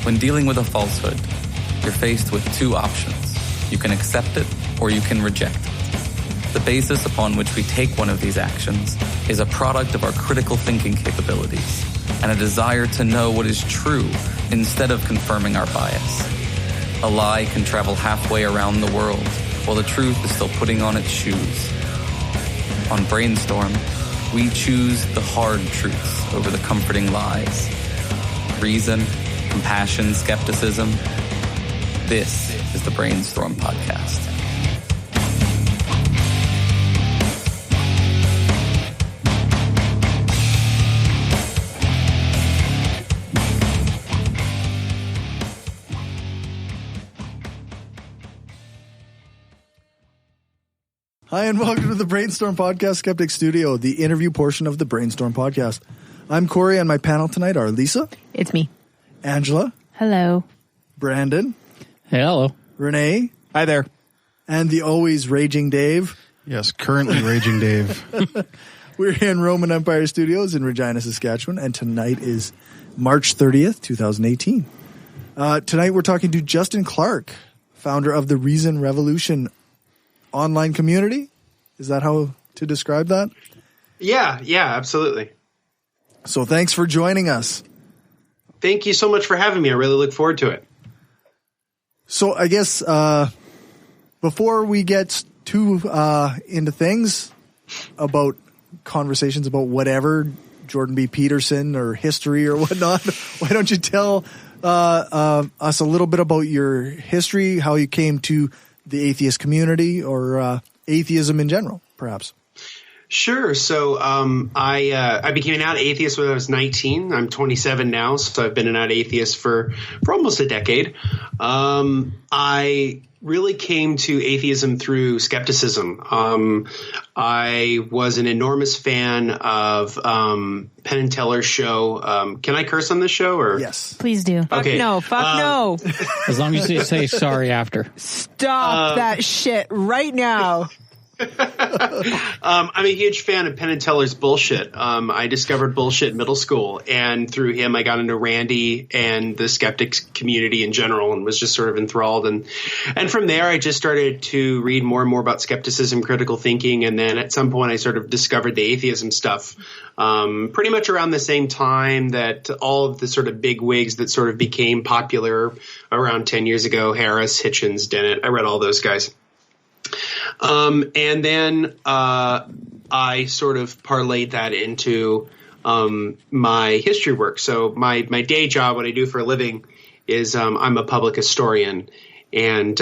When dealing with a falsehood, you're faced with two options. You can accept it or you can reject it. The basis upon which we take one of these actions is a product of our critical thinking capabilities and a desire to know what is true instead of confirming our bias. A lie can travel halfway around the world while the truth is still putting on its shoes. On Brainstorm, we choose the hard truths over the comforting lies. Reason, compassion, skepticism. This is the Brainstorm Podcast. Hi, and welcome to the Brainstorm Podcast Skeptic Studio, the interview portion of the Brainstorm Podcast. I'm Cory, and my panel tonight are Lisa. It's me. Angela. Hello. Brandon. Hey, hello. Rene. Hi there. And the always raging Dave. Yes, currently raging Dave. We're in Roman Empire Studios in Regina, Saskatchewan, and tonight is March 30th, 2018. Tonight we're talking to Justin Clark, founder of the Reason Revolution online community. Is that how to describe that? Yeah, absolutely. So thanks for joining us. Thank you so much for having me. I really look forward to it. So I guess before we get too into things about conversations about whatever, Jordan B. Peterson or history or whatnot, why don't you tell us a little bit about your history, how you came to the atheist community or atheism in general, perhaps? Sure. So I became an out atheist when I was 19. I'm 27 now, so I've been an out atheist for almost a decade. I really came to atheism through skepticism. I was an enormous fan of Penn and Teller's show. Can I curse on this show? Or yes, please do. Okay. Fuck no. As long as you say sorry after. Stop that shit right now. I'm a huge fan of Penn and Teller's bullshit. I discovered bullshit in middle school, and through him I got into Randy and the skeptics community in general and was just sort of enthralled. And from there I just started to read more and more about skepticism, critical thinking, and then at some point I sort of discovered the atheism stuff pretty much around the same time that all of the sort of big wigs that sort of became popular around 10 years ago, Harris, Hitchens, Dennett. I read all those guys. And then I sort of parlayed that into my history work. So my day job, what I do for a living, is I'm a public historian. And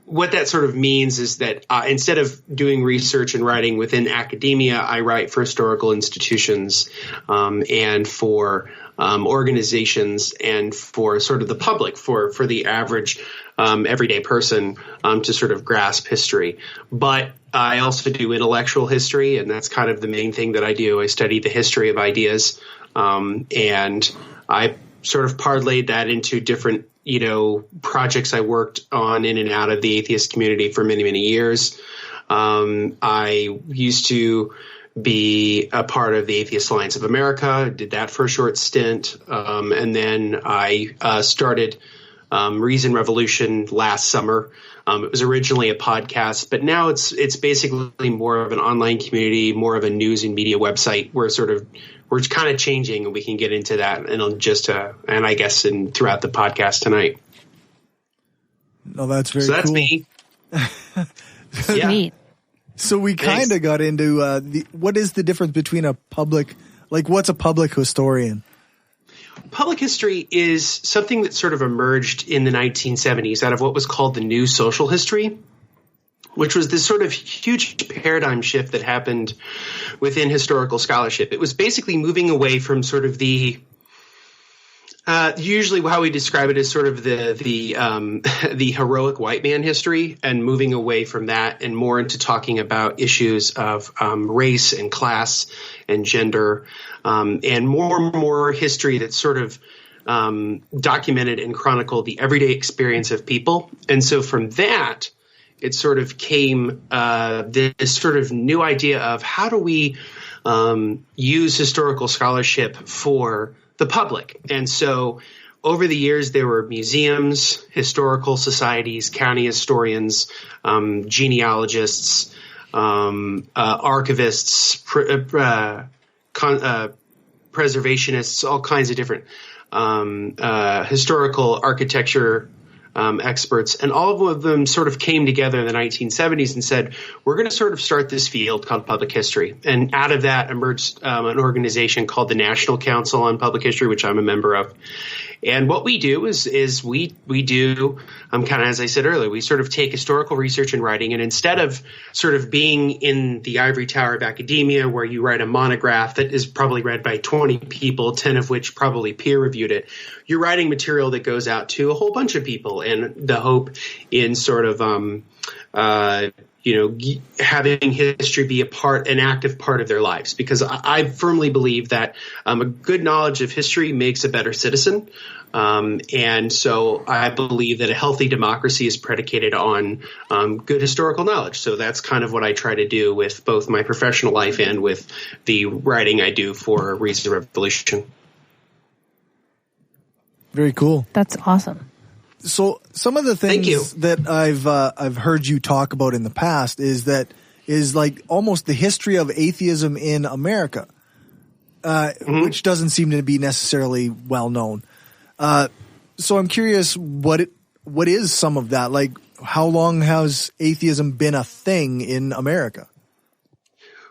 what that sort of means is that instead of doing research and writing within academia, I write for historical institutions and for organizations and for sort of the public, for the average everyday person to sort of grasp history. But I also do intellectual history, and that's kind of the main thing that I do. I study the history of ideas, and I sort of parlayed that into different projects I worked on in and out of the atheist community for many, many years. I used to be a part of the Atheist Alliance of America, did that for a short stint, and then I started Reason Revolution last summer. It was originally a podcast, but now it's basically more of an online community, more of a news and media website. We're kind of changing, and we can get into that and I guess throughout the podcast tonight. No, that's very cool. So that's cool. me. Yeah. Neat. So we kind of got into what is the difference between a public, what's a public historian? Public history is something that sort of emerged in the 1970s out of what was called the New Social History, which was this sort of huge paradigm shift that happened within historical scholarship. It was basically moving away from sort of the usually how we describe it is sort of the heroic white man history, and moving away from that and more into talking about issues of race and class and gender, and more history that sort of documented and chronicled the everyday experience of people. And so from that, it sort of came this sort of new idea of how do we use historical scholarship for the public. And so over the years, there were museums, historical societies, county historians, genealogists, archivists, preservationists, all kinds of different historical architecture experts, and all of them sort of came together in the 1970s and said, we're going to sort of start this field called public history. And out of that emerged an organization called the National Council on Public History, which I'm a member of. And what we do is we do kind of, as I said earlier, we sort of take historical research and writing, and instead of sort of being in the ivory tower of academia where you write a monograph that is probably read by 20 people, 10 of which probably peer reviewed it, you're writing material that goes out to a whole bunch of people, and the hope in sort of having history be an active part of their lives, because I firmly believe that a good knowledge of history makes a better citizen. And so I believe that a healthy democracy is predicated on good historical knowledge. So that's kind of what I try to do with both my professional life and with the writing I do for Reason Revolution. Very cool. That's awesome. So some of the things that I've heard you talk about in the past is like almost the history of atheism in America, which doesn't seem to be necessarily well known. So I'm curious, what is some of that? Like, how long has atheism been a thing in America?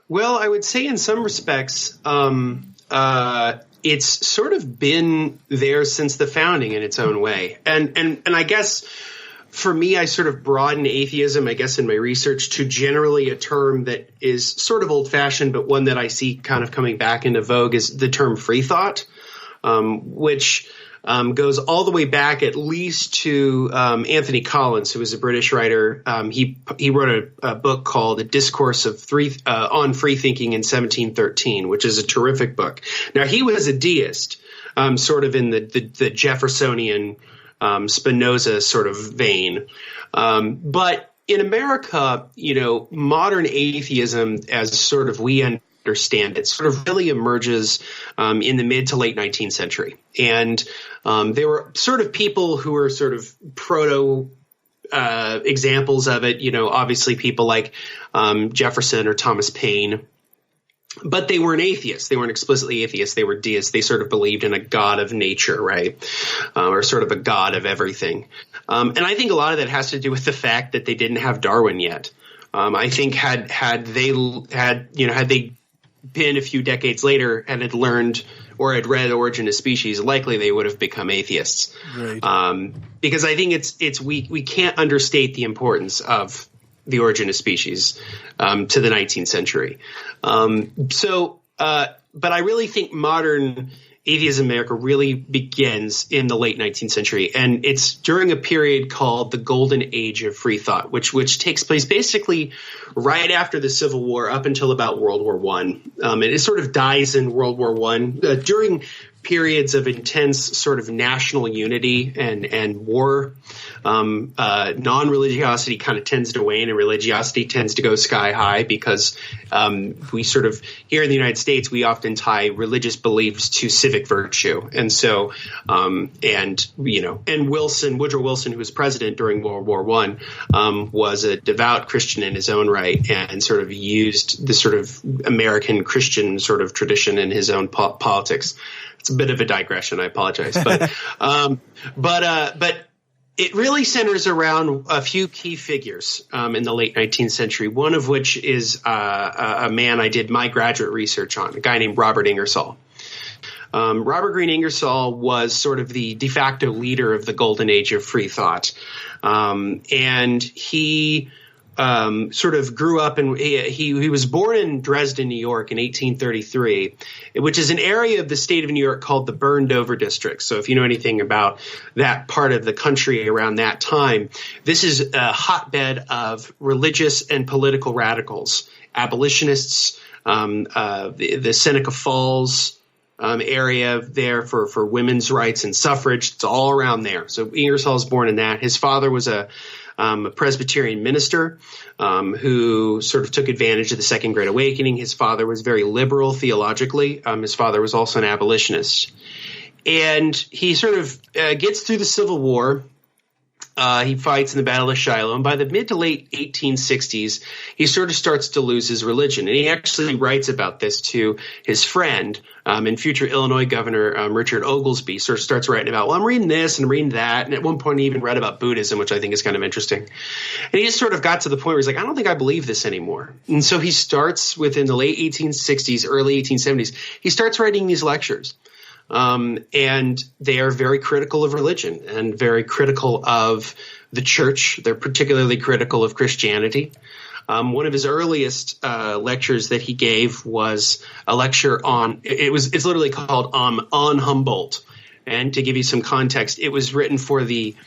Well, I would say in some respects, it's sort of been there since the founding in its own way. And I guess for me, I sort of broaden atheism, I guess, in my research to generally a term that is sort of old fashioned, but one that I see kind of coming back into vogue is the term free thought, which goes all the way back at least to Anthony Collins, who was a British writer. He wrote a book called A Discourse on Free Thinking in 1713, which is a terrific book. Now, he was a deist, sort of in the Jeffersonian Spinoza sort of vein. But in America, modern atheism, as sort of we understand it, sort of really emerges in the mid to late 19th century. And there were sort of people who were sort of proto examples of it, obviously people like Jefferson or Thomas Paine. But they weren't atheists. They weren't explicitly atheists. They were deists. They sort of believed in a god of nature, right? Or sort of a god of everything. And I think a lot of that has to do with the fact that they didn't have Darwin yet. I think had they been a few decades later and had learned or had read Origin of Species, likely they would have become atheists. Right. Because I think we can't understate the importance of the Origin of Species to the 19th century. But I really think modern atheism in America really begins in the late 19th century, and it's during a period called the Golden Age of Free Thought, which takes place basically right after the Civil War up until about World War I. And it sort of dies in World War I during periods of intense sort of national unity and war. Non-religiosity kind of tends to wane and religiosity tends to go sky high because we sort of here in the United States, we often tie religious beliefs to civic virtue. And so and Woodrow Wilson, who was president during World War I, was a devout Christian in his own right and sort of used the sort of American Christian sort of tradition in his own politics. It's a bit of a digression. I apologize, but it really centers around a few key figures in the late 19th century. One of which is a man I did my graduate research on, a guy named Robert Ingersoll. Robert Greene Ingersoll was sort of the de facto leader of the golden age of free thought, and he sort of grew up and he was born in Dresden, New York in 1833, which is an area of the state of New York called the Burned Over District. So if you know anything about that part of the country around that time, this is a hotbed of religious and political radicals, abolitionists, the Seneca Falls area there for women's rights and suffrage. It's all around there. So Ingersoll was born in that. His father was a Presbyterian minister who sort of took advantage of the Second Great Awakening. His father was very liberal theologically. His father was also an abolitionist. And he sort of gets through the Civil War. He fights in the Battle of Shiloh, and by the mid to late 1860s, he sort of starts to lose his religion. And he actually writes about this to his friend and future Illinois Governor Richard Oglesby. Sort of starts writing about, well, I'm reading this and I'm reading that. And at one point, he even read about Buddhism, which I think is kind of interesting. And he just sort of got to the point where he's like, I don't think I believe this anymore. And so he starts within the late 1860s, early 1870s, he starts writing these lectures. And they are very critical of religion and very critical of the church. They're particularly critical of Christianity. One of his earliest lectures that he gave was a lecture on it's literally called On Humboldt. And to give you some context, it was written for the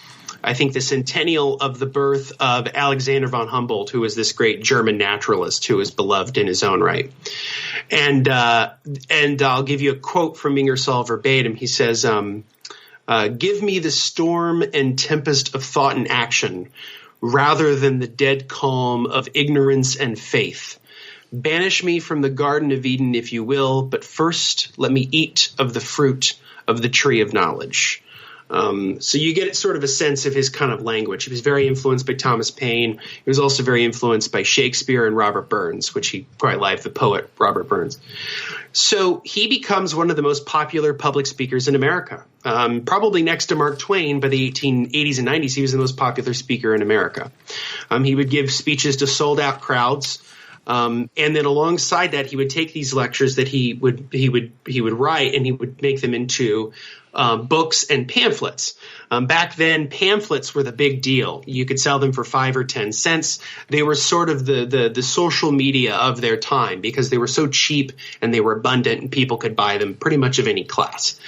centennial of the birth of Alexander von Humboldt, who was this great German naturalist who was beloved in his own right. And I'll give you a quote from Ingersoll verbatim. He says, give me the storm and tempest of thought and action rather than the dead calm of ignorance and faith. Banish me from the Garden of Eden, if you will, but first let me eat of the fruit of the tree of knowledge. So you get sort of a sense of his kind of language. He was very influenced by Thomas Paine. He was also very influenced by Shakespeare and Robert Burns, which he quite liked, the poet Robert Burns. So he becomes one of the most popular public speakers in America. Probably next to Mark Twain by the 1880s and 90s, he was the most popular speaker in America. He would give speeches to sold-out crowds. And then alongside that, he would take these lectures that he would write, and he would make them into books and pamphlets. Back then, pamphlets were the big deal. You could sell them for 5 or 10 cents. They were sort of the social media of their time because they were so cheap and they were abundant and people could buy them pretty much of any class.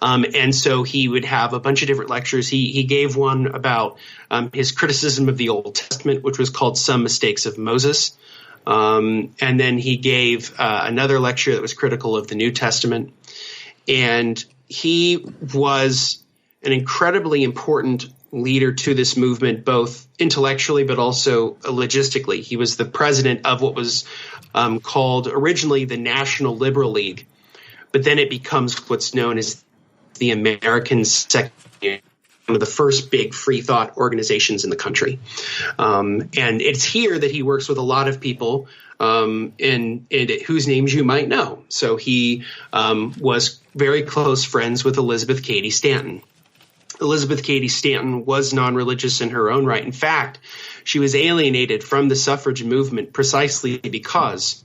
And so he would have a bunch of different lectures. He gave one about his criticism of the Old Testament, which was called Some Mistakes of Moses. And then he gave another lecture that was critical of the New Testament. And he was an incredibly important leader to this movement, both intellectually but also logistically. He was the president of what was called originally the National Liberal League, but then it becomes what's known as the American Secular Union, one of the first big free thought organizations in the country. And it's here that he works with a lot of people in whose names you might know. So he was very close friends with Elizabeth Cady Stanton. Elizabeth Cady Stanton was non-religious in her own right. In fact, she was alienated from the suffrage movement precisely because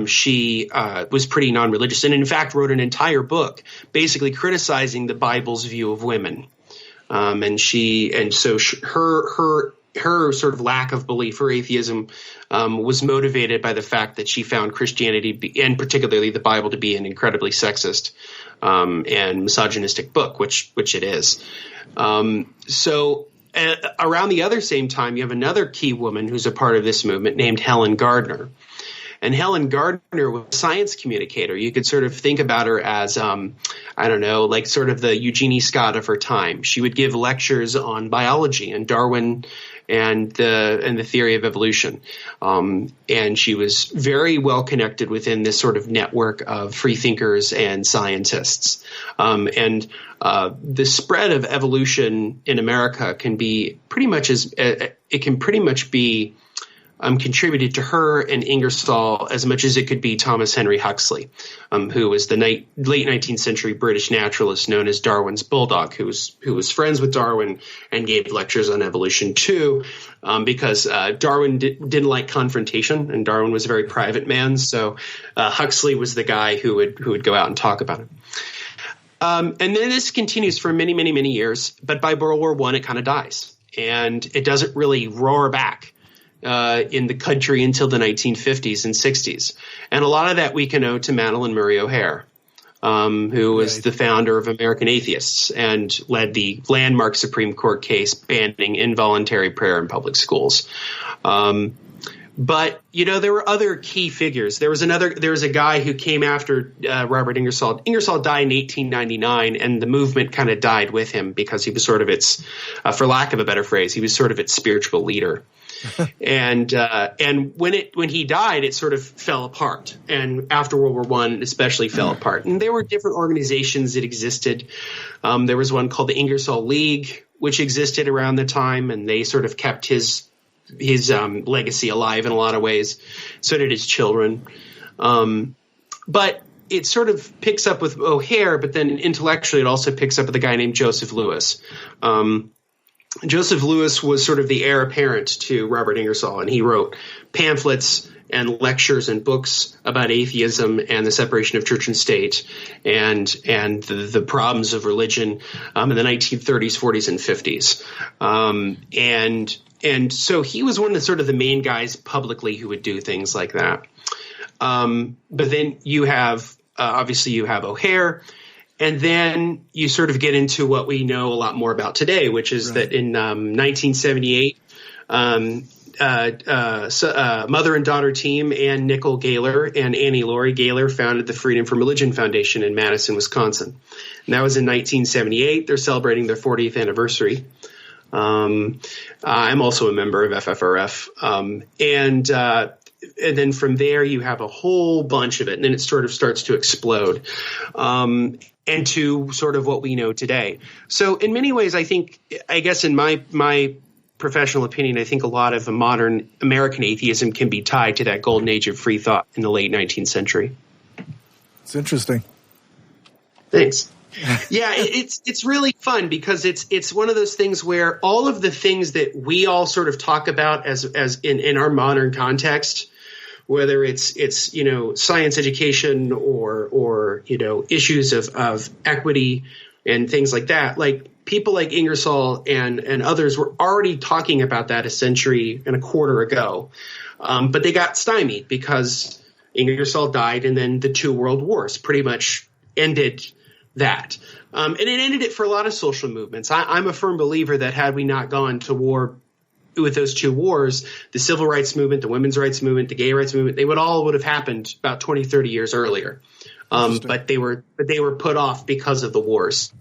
she was pretty non-religious, and in fact wrote an entire book basically criticizing the Bible's view of women. Her sort of lack of belief, her atheism, was motivated by the fact that she found Christianity and particularly the Bible to be an incredibly sexist and misogynistic book, which it is. Around the other same time, you have another key woman who's a part of this movement named Helen Gardner. And Helen Gardner was a science communicator. You could sort of think about her as, like sort of the Eugenie Scott of her time. She would give lectures on biology and Darwin and the theory of evolution. And she was very well connected within this sort of network of free thinkers and scientists. The spread of evolution in America can be pretty much contributed to her and Ingersoll as much as it could be Thomas Henry Huxley, who was the late 19th century British naturalist known as Darwin's bulldog, who was friends with Darwin and gave lectures on evolution too, because Darwin didn't like confrontation, and Darwin was a very private man. So Huxley was the guy who would go out and talk about it. And then this continues for many, many, many years, but by World War I, it kind of dies, and it doesn't really roar back in the country until the 1950s and 60s. And a lot of that we can owe to Madalyn Murray O'Hair, who was the founder of American Atheists and led the landmark Supreme Court case banning involuntary prayer in public schools. But, there were other key figures. There was a guy who came after Robert Ingersoll. Ingersoll died in 1899, and the movement kind of died with him because he was sort of its, for lack of a better phrase, he was sort of its spiritual leader. And when he died, it sort of fell apart. And after World War I, it especially fell apart. And there were different organizations that existed. There was one called the Ingersoll League, which existed around the time, and they sort of kept his legacy alive in a lot of ways. So did his children. But it sort of picks up with O'Hare, but then intellectually it also picks up with a guy named Joseph Lewis. Joseph Lewis was sort of the heir apparent to Robert Ingersoll, and he wrote pamphlets and lectures and books about atheism and the separation of church and state and the problems of religion in the 1930s, 40s, and 50s. And so he was one of the main guys publicly who would do things like that. But then you have obviously you have O'Hare, and then you sort of get into what we know a lot more about today, which is that in 1978, mother and daughter team Ann Nickel Gaylor and Annie Laurie Gaylor founded the Freedom from Religion Foundation in Madison, Wisconsin. And that was in 1978. They're celebrating their 40th anniversary. I'm also a member of FFRF. And then from there, you have a whole bunch of it, and then it sort of starts to explode into sort of what we know today. So in many ways, I guess in my professional opinion, I think a lot of modern American atheism can be tied to that golden age of free thought in the late 19th century. It's interesting. Thanks. Yeah, it's really fun because it's one of those things where all of the things that we all sort of talk about as in our modern context, whether it's science education or issues of equity and things like that, like people like Ingersoll and others were already talking about that a century and a quarter ago, but they got stymied because Ingersoll died, and then the two world wars pretty much ended that. And it ended it for a lot of social movements. I'm a firm believer that had we not gone to war with those two wars, the civil rights movement, the women's rights movement, the gay rights movement, they would have happened about 20, 30 years earlier. But they were put off because of the wars.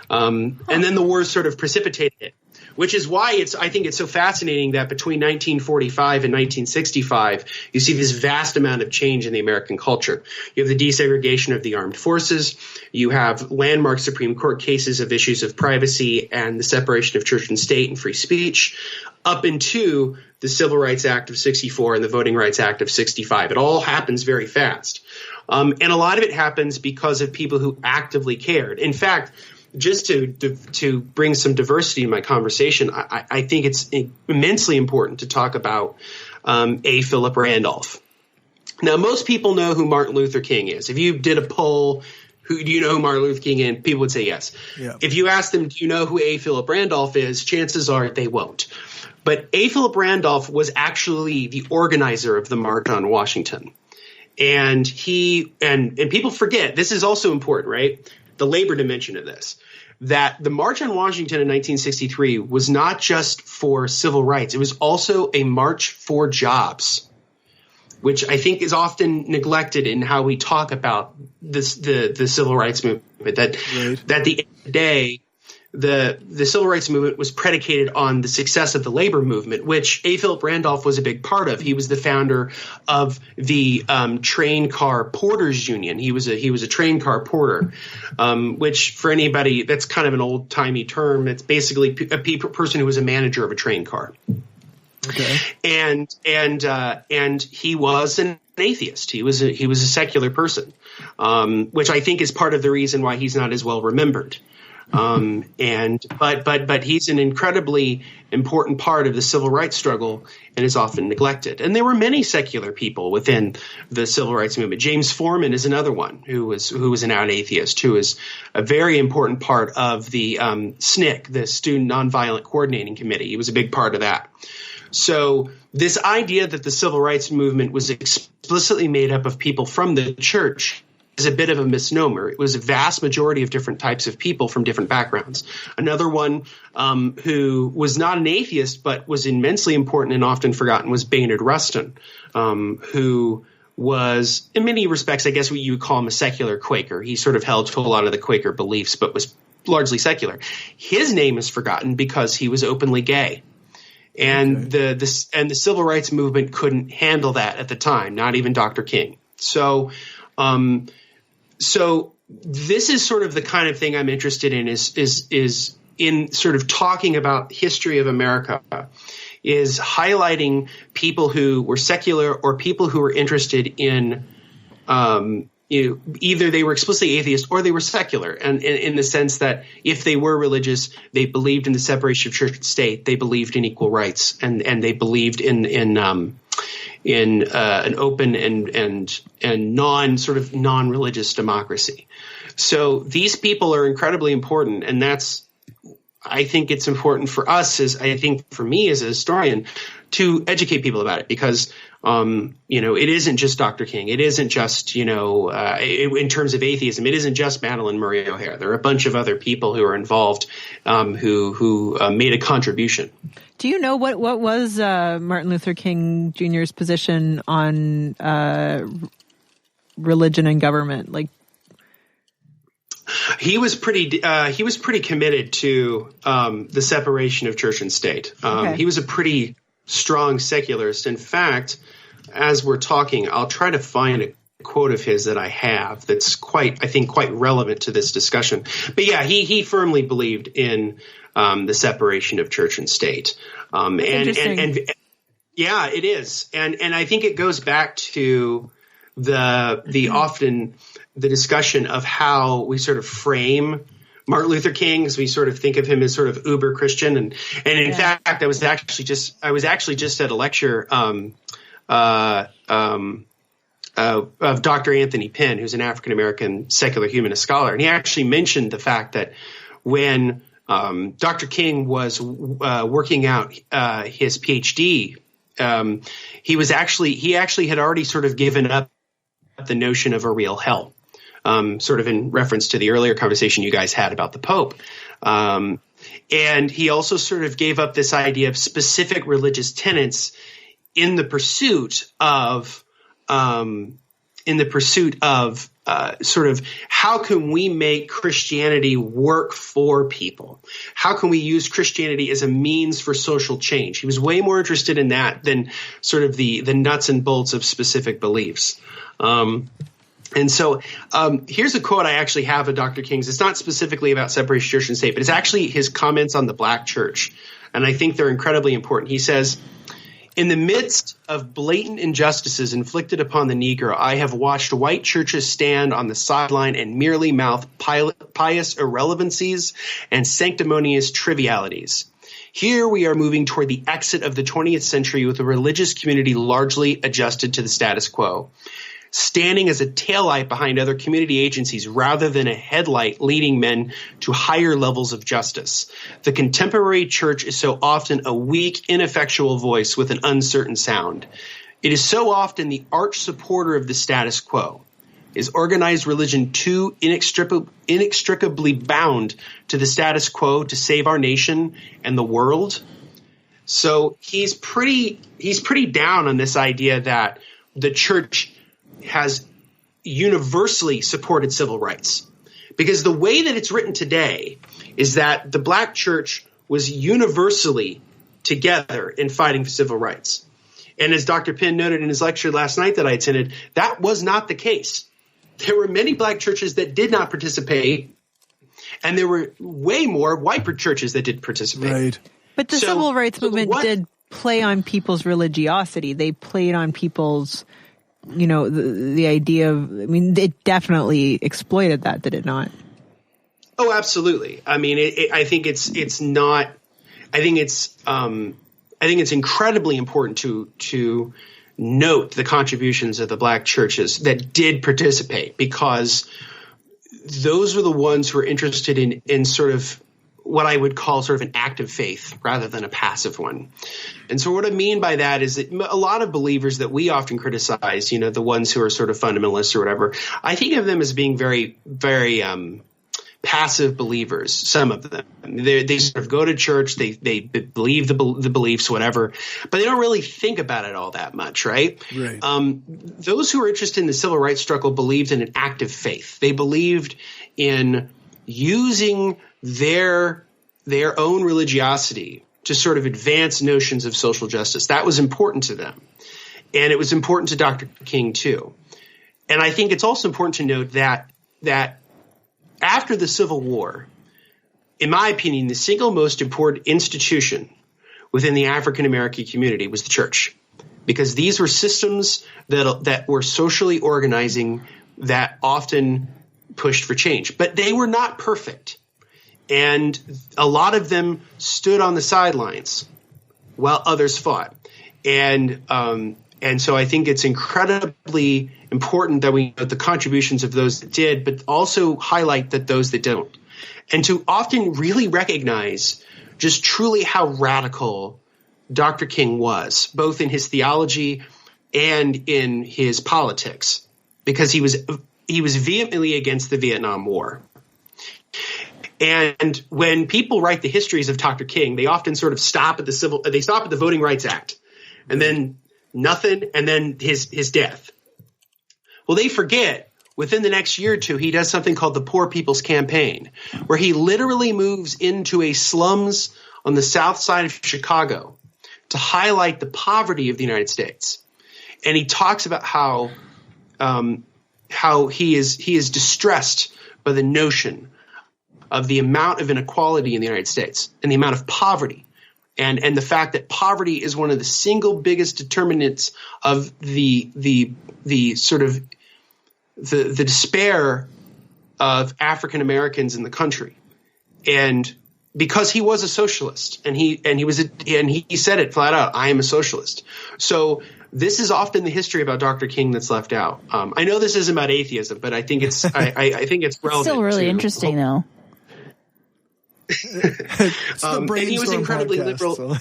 And then the wars sort of precipitated it, which is why I think it's so fascinating that between 1945 and 1965, you see this vast amount of change in the American culture. You have the desegregation of the armed forces. You have landmark Supreme Court cases of issues of privacy and the separation of church and state and free speech, up into the Civil Rights Act of 64 and the Voting Rights Act of 65. It all happens very fast. And a lot of it happens because of people who actively cared. In fact, just to bring some diversity in my conversation, I think it's immensely important to talk about A. Philip Randolph. Now, most people know who Martin Luther King is. If you did a poll, do you know who Martin Luther King is? People would say yes. Yeah. If you ask them, do you know who A. Philip Randolph is? Chances are they won't. But A. Philip Randolph was actually the organizer of the March on Washington. And and people forget, this is also important, right? The labor dimension of this, that the March on Washington in 1963 was not just for civil rights. It was also a march for jobs, which I think is often neglected in how we talk about this, the civil rights movement, that at the end of the day, the civil rights movement was predicated on the success of the labor movement, which A. Philip Randolph was a big part of. He was the founder of the train car porters union. He was a train car porter, which for anybody, that's kind of an old timey term. It's basically a person who was a manager of a train car. Okay. And he was an atheist. He was a secular person, which I think is part of the reason why he's not as well remembered. But he's an incredibly important part of the civil rights struggle and is often neglected. And there were many secular people within the civil rights movement. James Forman is another one who was an out atheist, who is a very important part of the SNCC, the Student Nonviolent Coordinating Committee. He was a big part of that. So this idea that the civil rights movement was explicitly made up of people from the church a bit of a misnomer. It was a vast majority of different types of people from different backgrounds. Another one who was not an atheist but was immensely important and often forgotten was Bayard Rustin, who was, in many respects, I guess what you would call him a secular Quaker. He sort of held to a lot of the Quaker beliefs but was largely secular. His name is forgotten because he was openly gay. And the civil rights movement couldn't handle that at the time, not even Dr. King. So this is sort of the kind of thing I'm interested in is in sort of talking about history of America, is highlighting people who were secular or people who were interested in either they were explicitly atheist or they were secular, and in the sense that if they were religious, they believed in the separation of church and state, they believed in equal rights, and they believed in an open and non-religious democracy. So these people are incredibly important, and I think it's important for us, I think for me as a historian, to educate people about it, because it isn't just Dr. King. It isn't just, in terms of atheism, it isn't just Madalyn Murray O'Hair. There are a bunch of other people who are involved who made a contribution. Do you know what was Martin Luther King Jr.'s position on religion and government? Like, he was pretty committed to the separation of church and state. He was a pretty strong secularist. In fact, as we're talking, I'll try to find a quote of his that I have that's quite relevant to this discussion. But yeah, he firmly believed in the separation of church and state. And yeah, it is. And I think it goes back to the discussion of how we sort of frame Martin Luther King, as we sort of think of him as sort of uber Christian, and in fact, I was actually just at a lecture of Dr. Anthony Penn, who's an African American secular humanist scholar, and he actually mentioned the fact that when Dr. King was working out his PhD, he actually had already sort of given up the notion of a real hell. Sort of in reference to the earlier conversation you guys had about the Pope. And he also sort of gave up this idea of specific religious tenets in the pursuit of sort of how can we make Christianity work for people? How can we use Christianity as a means for social change? He was way more interested in that than sort of the nuts and bolts of specific beliefs. And so here's a quote I actually have of Dr. King's. It's not specifically about separation of church and state, but it's actually his comments on the black church. And I think they're incredibly important. He says, "In the midst of blatant injustices inflicted upon the Negro, I have watched white churches stand on the sideline and merely mouth pious irrelevancies and sanctimonious trivialities. Here we are moving toward the exit of the 20th century with a religious community largely adjusted to the status quo, standing as a taillight behind other community agencies rather than a headlight leading men to higher levels of justice. The contemporary church is so often a weak, ineffectual voice with an uncertain sound. It is so often the arch supporter of the status quo. Is organized religion too inextricably bound to the status quo to save our nation and the world?" So he's pretty down on this idea that the church has universally supported civil rights, because the way that it's written today is that the black church was universally together in fighting for civil rights. And as Dr. Penn noted in his lecture last night that I attended, that was not the case. There were many black churches that did not participate, and there were way more white churches that did participate. Right. But the civil rights movement did play on people's religiosity. They played on people's, the idea of, it definitely exploited that, did it not? Oh, absolutely. I mean, I think it's incredibly important to note the contributions of the black churches that did participate, because those were the ones who were interested in sort of what I would call sort of an active faith rather than a passive one. And so what I mean by that is that a lot of believers that we often criticize, the ones who are sort of fundamentalists or whatever, I think of them as being very, very passive believers, some of them. They sort of go to church, they believe the beliefs, whatever, but they don't really think about it all that much, right? Right. Those who are interested in the civil rights struggle believed in an active faith. They believed in using their own religiosity to sort of advance notions of social justice. That was important to them. And it was important to Dr. King too. And I think it's also important to note that after the Civil War, in my opinion, the single most important institution within the African American community was the church, because these were systems that were socially organizing that often pushed for change. But they were not perfect. And a lot of them stood on the sidelines while others fought. And so I think it's incredibly important that we note the contributions of those that did, but also highlight that those that don't. And to often really recognize just truly how radical Dr. King was, both in his theology and in his politics, because he was vehemently against the Vietnam War. And when people write the histories of Dr. King, they often sort of stop at the Voting Rights Act, and then nothing, and then his death. Well, they forget within the next year or two, he does something called the Poor People's Campaign, where he literally moves into a slums on the south side of Chicago to highlight the poverty of the United States. And he talks about how he is distressed by the notion of the amount of inequality in the United States and the amount of poverty, and the fact that poverty is one of the single biggest determinants of the sort of the despair of African Americans in the country. And because he was a socialist, and he said it flat out, I am a socialist. So this is often the history about Dr. King that's left out. I know this isn't about atheism, but I think it's I think it's relevant. Still really interesting though. And he was incredibly podcast, liberal.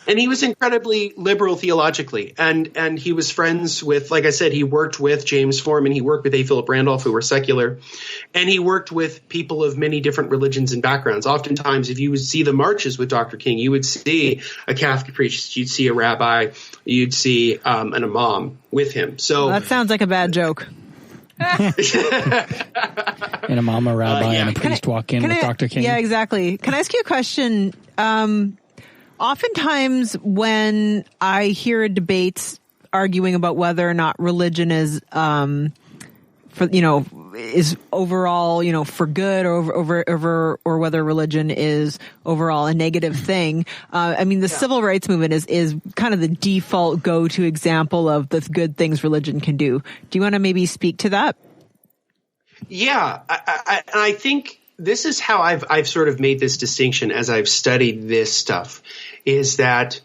And he was incredibly liberal theologically, and he was friends with, like I said, he worked with James Forman, he worked with A. Philip Randolph, who were secular, and he worked with people of many different religions and backgrounds. Oftentimes, if you would see the marches with Dr. King, you would see a Catholic priest, you'd see a rabbi, you'd see an imam with him. So that sounds like a bad joke. And a mama rabbi and a priest walk in with Dr. King. Yeah, exactly. Can I ask you a question? Oftentimes when I hear debates arguing about whether or not religion is, is overall, for good or whether religion is overall a negative thing. The civil rights movement is kind of the default go-to example of the good things religion can do. Do you want to maybe speak to that? Yeah, I think this is how I've sort of made this distinction as I've studied this stuff, is that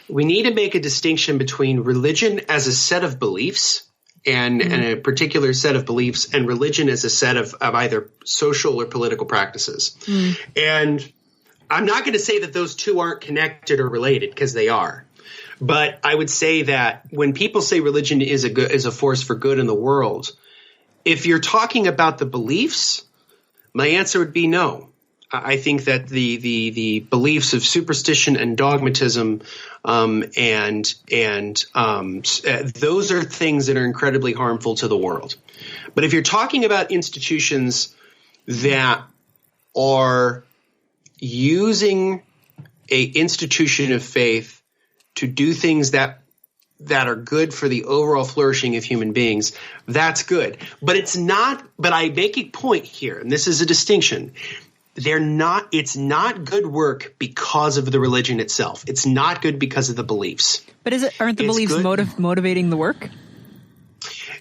we need to make a distinction between religion as a set of beliefs and a particular set of beliefs, and religion as a set of either social or political practices. And I'm not going to say that those two aren't connected or related, because they are. But I would say that when people say religion is a force for good in the world, if you're talking about the beliefs, my answer would be no. I think that the beliefs of superstition and dogmatism and those are things that are incredibly harmful to the world. But if you're talking about institutions that are using a institution of faith to do things that are good for the overall flourishing of human beings, that's good. But it's not. But I make a point here, and this is a distinction. It's not good work because of the religion itself. It's not good because of the beliefs. But aren't the beliefs motivating the work?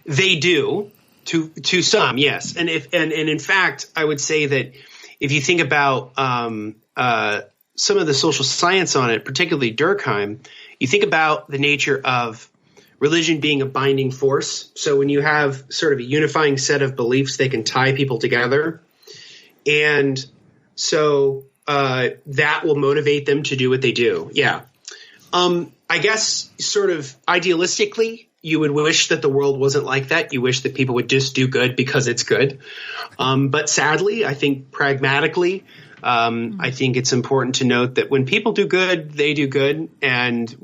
They do to some, yes. And in fact, I would say that if you think about some of the social science on it, particularly Durkheim, you think about the nature of religion being a binding force. So when you have sort of a unifying set of beliefs, they can tie people together. And So that will motivate them to do what they do. Yeah. I guess sort of idealistically, you would wish that the world wasn't like that. You wish that people would just do good because it's good. But sadly, I think pragmatically, I think it's important to note that when people do good, they do good. And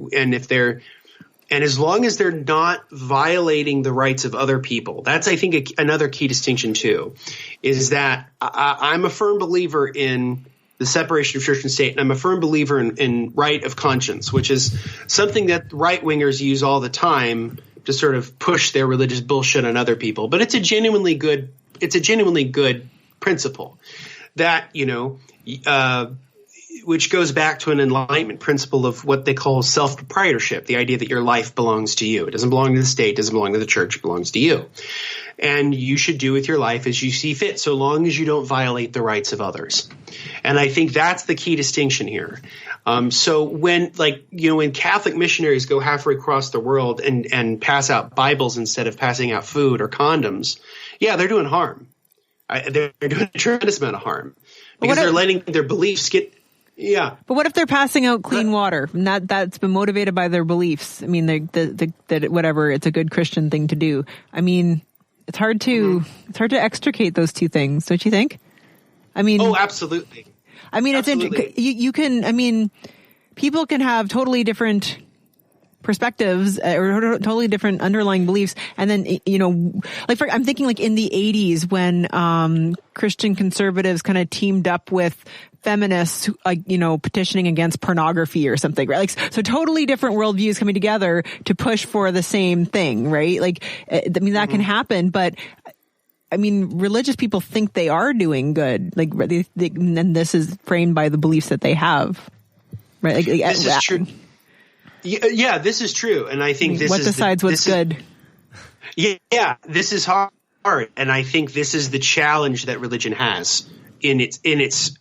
as long as they're not violating the rights of other people, that's, I think, another key distinction too, is that I'm a firm believer in the separation of church and state, and I'm a firm believer in right of conscience, which is something that right-wingers use all the time to sort of push their religious bullshit on other people. But it's a genuinely good principle that, which goes back to an Enlightenment principle of what they call self-proprietorship, the idea that your life belongs to you. It doesn't belong to the state, it doesn't belong to the church, it belongs to you. And you should do with your life as you see fit, so long as you don't violate the rights of others. And I think that's the key distinction here. So when Catholic missionaries go halfway across the world and pass out Bibles instead of passing out food or condoms, yeah, they're doing harm. They're doing a tremendous amount of harm because they're letting their beliefs get. Yeah. But what if they're passing out clean water and that's been motivated by their beliefs? I mean, that whatever, it's a good Christian thing to do. I mean, it's hard to extricate those two things, don't you think? I mean, oh, absolutely. I mean, absolutely. You can. I mean, people can have totally different perspectives or totally different underlying beliefs, and then I'm thinking like in the 80s when Christian conservatives kind of teamed up with feminists, petitioning against pornography or something, right? Like, so totally different worldviews coming together to push for the same thing, right? Like, I mean, that can happen, but I mean, religious people think they are doing good, like, and this is framed by the beliefs that they have, right? Like, this is true. Yeah, this is true, and I think what decides what's good. Yeah, this is hard, and I think this is the challenge that religion has in its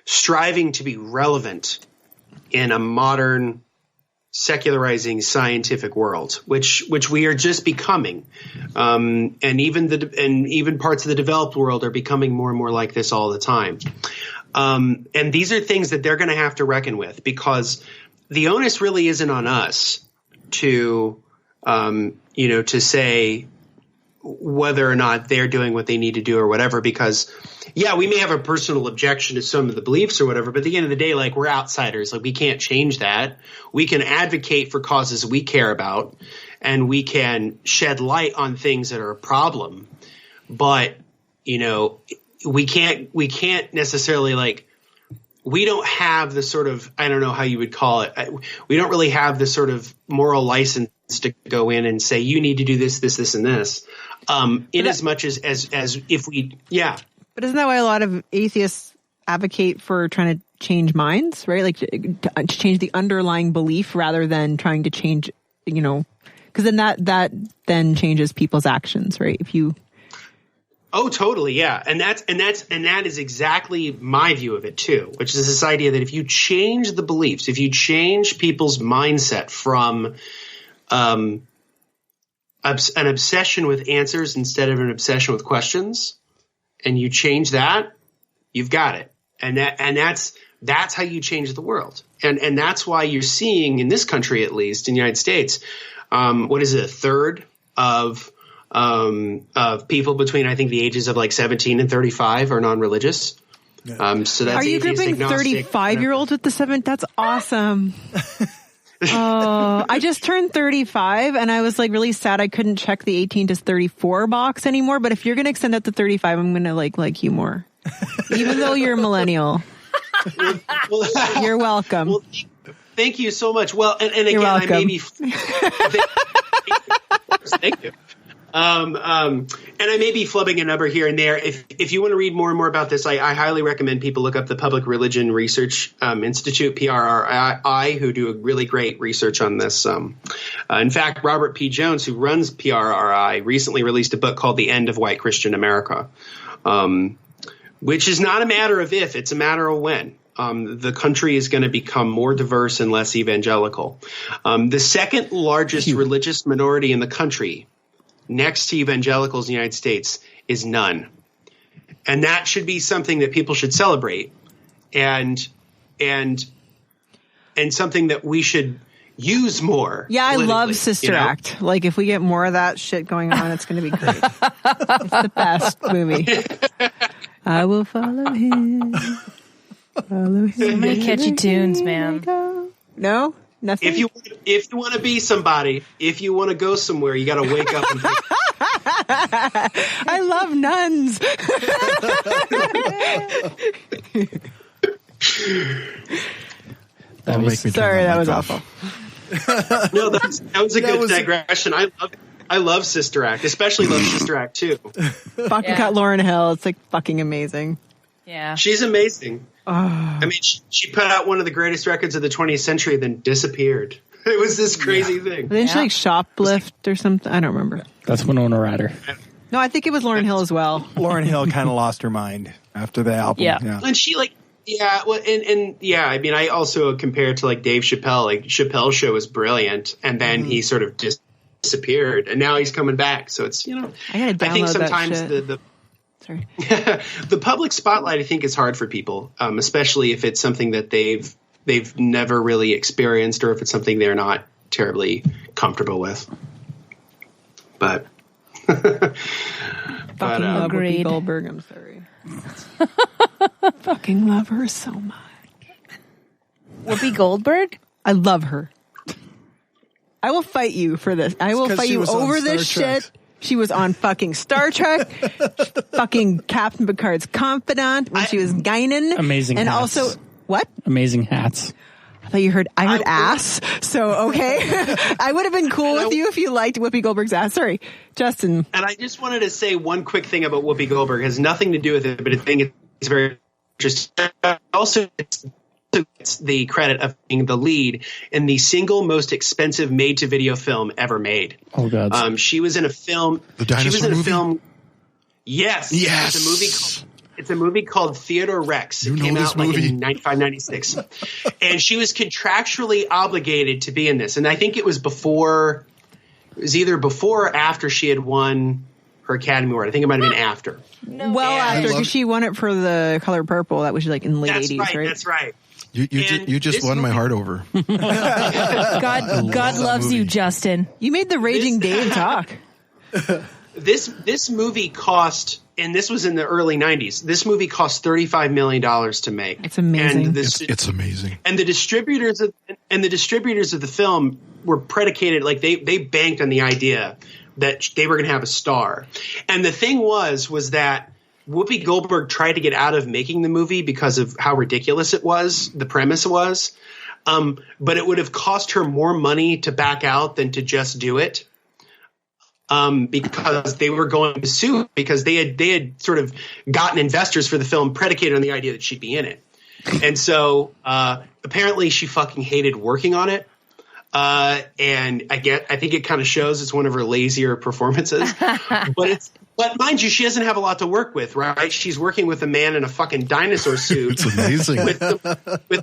striving to be relevant in a modern, secularizing scientific world, which we are just becoming, and even parts of the developed world are becoming more and more like this all the time. And these are things that they're going to have to reckon with, because the onus really isn't on us to say whether or not they're doing what they need to do or whatever, because yeah, we may have a personal objection to some of the beliefs or whatever, but at the end of the day, like, we're outsiders. Like, we can't change that. We can advocate for causes we care about, and we can shed light on things that are a problem. But, we can't necessarily, like, we don't have the sort of, I don't know how you would call it. We don't really have the sort of moral license to go in and say, you need to do this, this, this, and this. In as much as if we, yeah. But isn't that why a lot of atheists advocate for trying to change minds, right? Like to change the underlying belief rather than trying to change, because then that then changes people's actions, right? If you. Oh, totally. Yeah. And that is exactly my view of it too, which is this idea that if you change the beliefs, if you change people's mindset from, an obsession with answers instead of an obsession with questions, and you change that, you've got it. And that's how you change the world. And that's why you're seeing in this country, at least in the United States, what is it, a third of people between, I think, the ages of like 17 and 35 are non-religious. Yeah. So that's, are you grouping 35-year-olds with the 7? That's awesome. Oh, I just turned 35 and I was like really sad I couldn't check the 18 to 34 box anymore. But if you're going to extend that to 35, I'm going to like you more, even though you're a millennial. You're welcome. Well, thank you so much. Well, and again, I may be. Thank you. And I may be flubbing a number here and there. If you want to read more and more about this, I highly recommend people look up the Public Religion Research Institute, PRRI, who do a really great research on this. In fact, Robert P. Jones, who runs PRRI, recently released a book called The End of White Christian America, which is not a matter of if, it's a matter of when. The country is going to become more diverse and less evangelical. The second largest religious minority in the country, next to evangelicals in the United States, is none. And that should be something that people should celebrate, and something that we should use more. Yeah, I love Sister Act. Like, if we get more of that shit going on, it's going to be great. It's the best movie. I will follow him. Follow him. So many catchy tunes, man. No? Nothing? If you want to be somebody, if you want to go somewhere, you got to wake up and think. I love nuns. That'll make me sorry, that was awful. No, that was a good digression. I love Sister Act, especially love Sister Act 2. Fucking got Lauryn Hill. It's like fucking amazing. Yeah. She's amazing. I mean, she put out one of the greatest records of the 20th century, then disappeared. It was this crazy thing. Didn't she like shoplift or something? I don't remember. That's Winona Ryder. No, I think it was Lauryn Hill as well. Lauryn Hill kind of lost her mind after the album. Yeah. And she I mean, I also compare it to like Dave Chappelle. Like Chappelle's show was brilliant, and then he sort of disappeared, and now he's coming back. So it's, I gotta download I think sometimes that shit. Sorry. The public spotlight, I think, is hard for people, especially if it's something that they've never really experienced, or if it's something they're not terribly comfortable with. But Fucking love Whoopi Goldberg. I'm sorry. Fucking love her so much. Whoopi Goldberg? I love her. I will fight you for this. I will fight you over this shit. She was on fucking Star Trek, fucking Captain Picard's confidant when she was Guinan. Amazing and hats. also, what? Amazing hats. I thought you heard, I heard ass. So, okay. I would have been cool with you if you liked Whoopi Goldberg's ass. Sorry, Justin. And I just wanted to say one quick thing about Whoopi Goldberg. It has nothing to do with it, but I think it's very interesting. Also, it's the credit of being the lead in the single most expensive made-to-video film ever made. Oh, God. She was in a film. The dinosaur movie? Yes. Yes. It's a movie called Theodore Rex. It came out like in 95, 96. And she was contractually obligated to be in this. And I think it was either before or after she had won her Academy Award. I think it might have been after. After, because she won it for The Color Purple. That was like in the late 80s, right? That's right. You just won my heart over. God loves you, Justin. You made the Raging Dave talk. This movie cost, and this was in the early 90s, this movie cost $35 million to make. It's amazing. And it's amazing. And the distributors of the film were predicated, like they banked on the idea that they were going to have a star. And the thing was that Whoopi Goldberg tried to get out of making the movie because of how ridiculous it was, the premise was. But it would have cost her more money to back out than to just do it. Because they were going to sue, because they had sort of gotten investors for the film predicated on the idea that she'd be in it. And so apparently she fucking hated working on it. And I think it kind of shows. It's one of her lazier performances. But mind you, she doesn't have a lot to work with, right? She's working with a man in a fucking dinosaur suit. It's amazing. with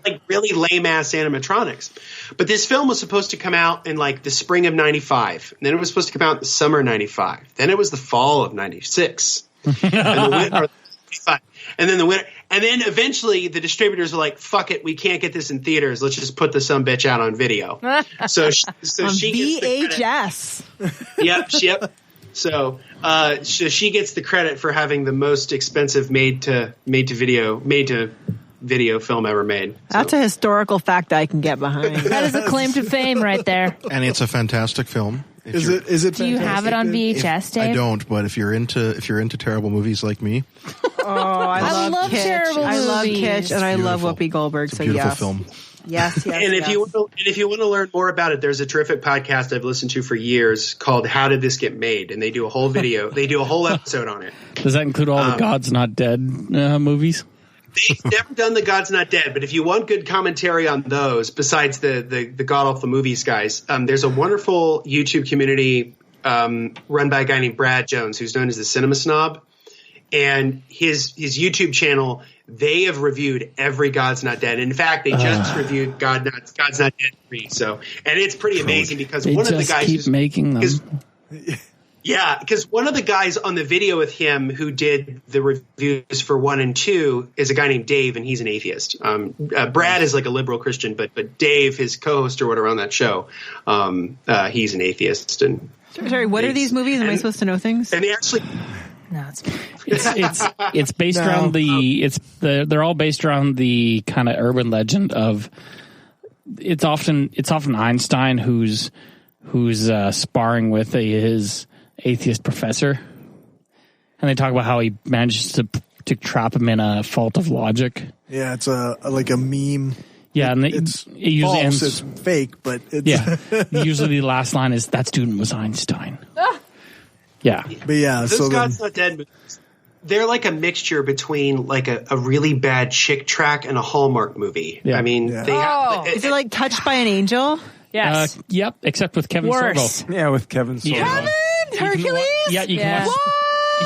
like really lame ass animatronics. But this film was supposed to come out in like the spring of 95. And then it was supposed to come out in the summer of 95. Then it was the fall of 96. And the winter of 95. And then the winter. And then eventually the distributors were like, fuck it, we can't get this in theaters. Let's just put the sumbitch out on video. So she VHS. Yep. So she gets the credit for having the most expensive made to video film ever made. That's a historical fact I can get behind. That is a claim to fame right there. And it's a fantastic film. Is it? Do you have it on VHS, Dave? I don't, but if you're into terrible movies like me, I love Kitsch. Terrible movies. I love Kitsch, and I love Whoopi Goldberg. It's a beautiful yes. film. Yes. And if you want to learn more about it, there's a terrific podcast I've listened to for years called "How Did This Get Made?" and they do a whole video. They do a whole episode on it. Does that include all the God's Not Dead movies? They've never done the God's Not Dead, but if you want good commentary on those, besides the God Awful Movies guys, there's a wonderful YouTube community run by a guy named Brad Jones, who's known as the Cinema Snob, and his YouTube channel. They have reviewed every God's Not Dead. In fact, they just reviewed God's Not Dead 3. So, and it's pretty amazing because one of the guys keep making them. Yeah, because one of the guys on the video with him who did the reviews for 1 and 2 is a guy named Dave, and he's an atheist. Brad is like a liberal Christian, but Dave, his co-host or whatever on that show, he's an atheist. And sorry, what are these movies? Am I supposed to know things? And they actually. No, it's based around they're all based around the kind of urban legend of it's often Einstein who's sparring with his atheist professor, and they talk about how he manages to trap him in a fault of logic. Yeah, it's like a meme. Yeah, and it's it usually false, ends, it's fake, but it's usually the last line is that student was Einstein. Yeah. But yeah, those so God's Not Dead movies, they're like a mixture between like a really bad chick track and a Hallmark movie. Yeah. I mean, is it like Touched by an Angel? Yes. Yep, except with Kevin Sorbo. Yeah, with Kevin Sorbo. Kevin? Hercules?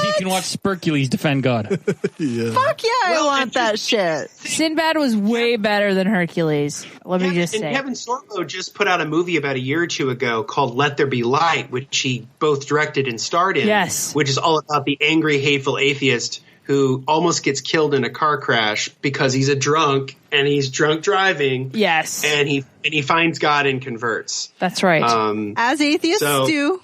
You can watch Spercules defend God. yeah. Fuck yeah, I want that shit. Sinbad was way better than Hercules. Let me just say. Kevin Sorbo just put out a movie about a year or two ago called Let There Be Light, which he both directed and starred in. Yes. Which is all about the angry, hateful atheist who almost gets killed in a car crash because he's a drunk and he's drunk driving. Yes. And he finds God and converts. That's right. As atheists do.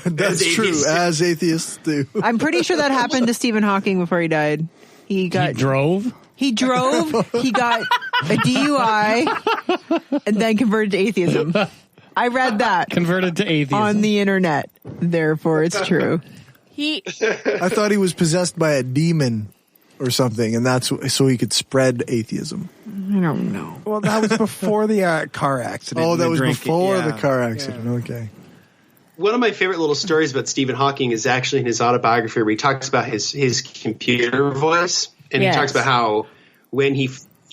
That's true, as atheists do. I'm pretty sure that happened to Stephen Hawking before he died. He drove? He drove, he got a DUI, and then converted to atheism. I read that. Converted to atheism. On the internet. Therefore, it's true. I thought he was possessed by a demon or something, and that's so he could spread atheism. I don't know. Well, that was before the car accident. Oh, that was before the car accident. Yeah. Okay. One of my favorite little stories about Stephen Hawking is actually in his autobiography where he talks about his computer voice. And he talks about how when he